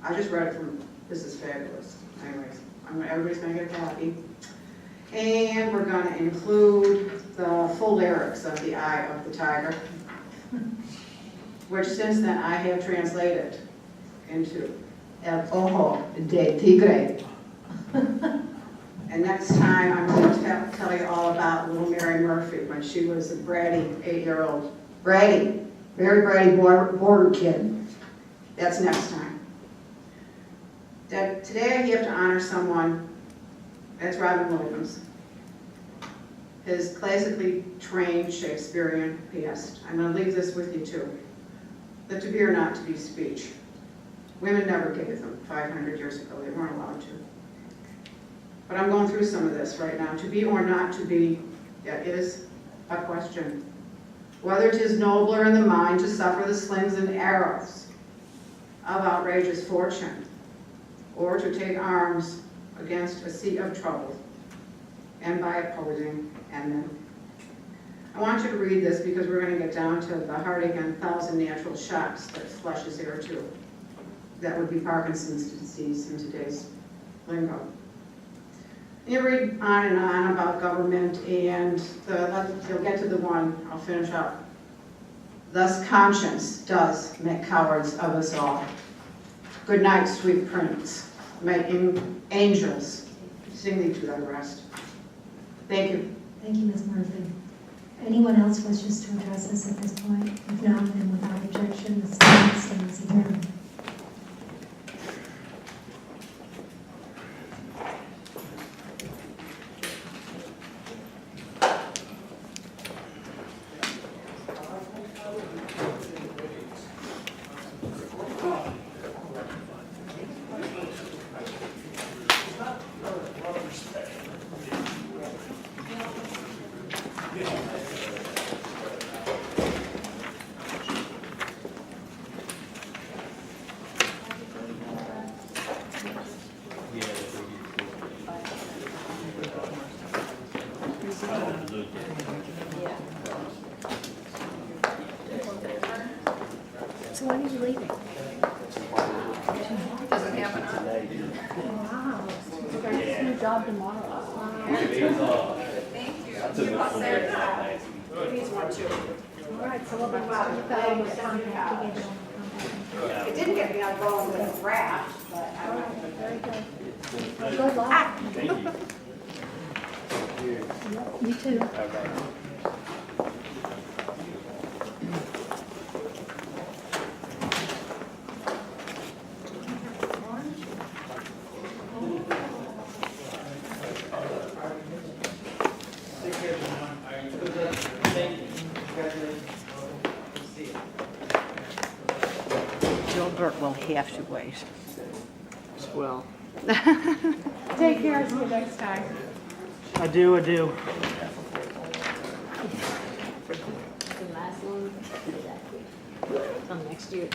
Speaker 7: I just read it from, this is fabulous. Anyways, everybody's going to get a copy. And we're gonna include the full lyrics of The Eye of the Tiger, which since then I have translated into El Ojo de Tigre. And next time I'm going to tell you all about little Mary Murphy when she was a bratty 8-year-old, very bratty border kid. That's next time. Today I have to honor someone, that's Robin Williams. His classically trained Shakespearean pianist. I'm going to leave this with you too. The to be or not to be speech. Women never gave them 500 years ago. They weren't allowed to. But I'm going through some of this right now. To be or not to be, that is a question. Whether 'tis nobler in the mind to suffer the slings and arrows of outrageous fortune, or to take arms against a sea of trouble, and by opposing enemy. I want you to read this because we're going to get down to the heartache and 1,000 natural shocks that flesh is heir to. That would be Parkinson's disease in today's lingo. You read on and on about government, and you'll get to the one, I'll finish up. Thus conscience does make cowards of us all. Good night, sweet prince. May angels sing thee to thy rest. Thank you.
Speaker 1: Thank you, Ms. Murphy. Anyone else wishes to address us at this point? If not, then without objection, the stand stands adjourned.
Speaker 3: So when are you leaving?
Speaker 2: Doesn't happen.
Speaker 3: Wow. You got a new job tomorrow.
Speaker 2: Thank you. You all set? Needs one too.
Speaker 3: All right, so we'll be contacting you.
Speaker 2: It didn't get me on roll with a draft, but I don't know.
Speaker 3: Very good. Good luck.
Speaker 9: Thank you.
Speaker 3: You too.
Speaker 7: Gilbert will have to wait.
Speaker 6: Well,
Speaker 2: Take care, see you next time.
Speaker 6: I do.
Speaker 17: The last one, till next year.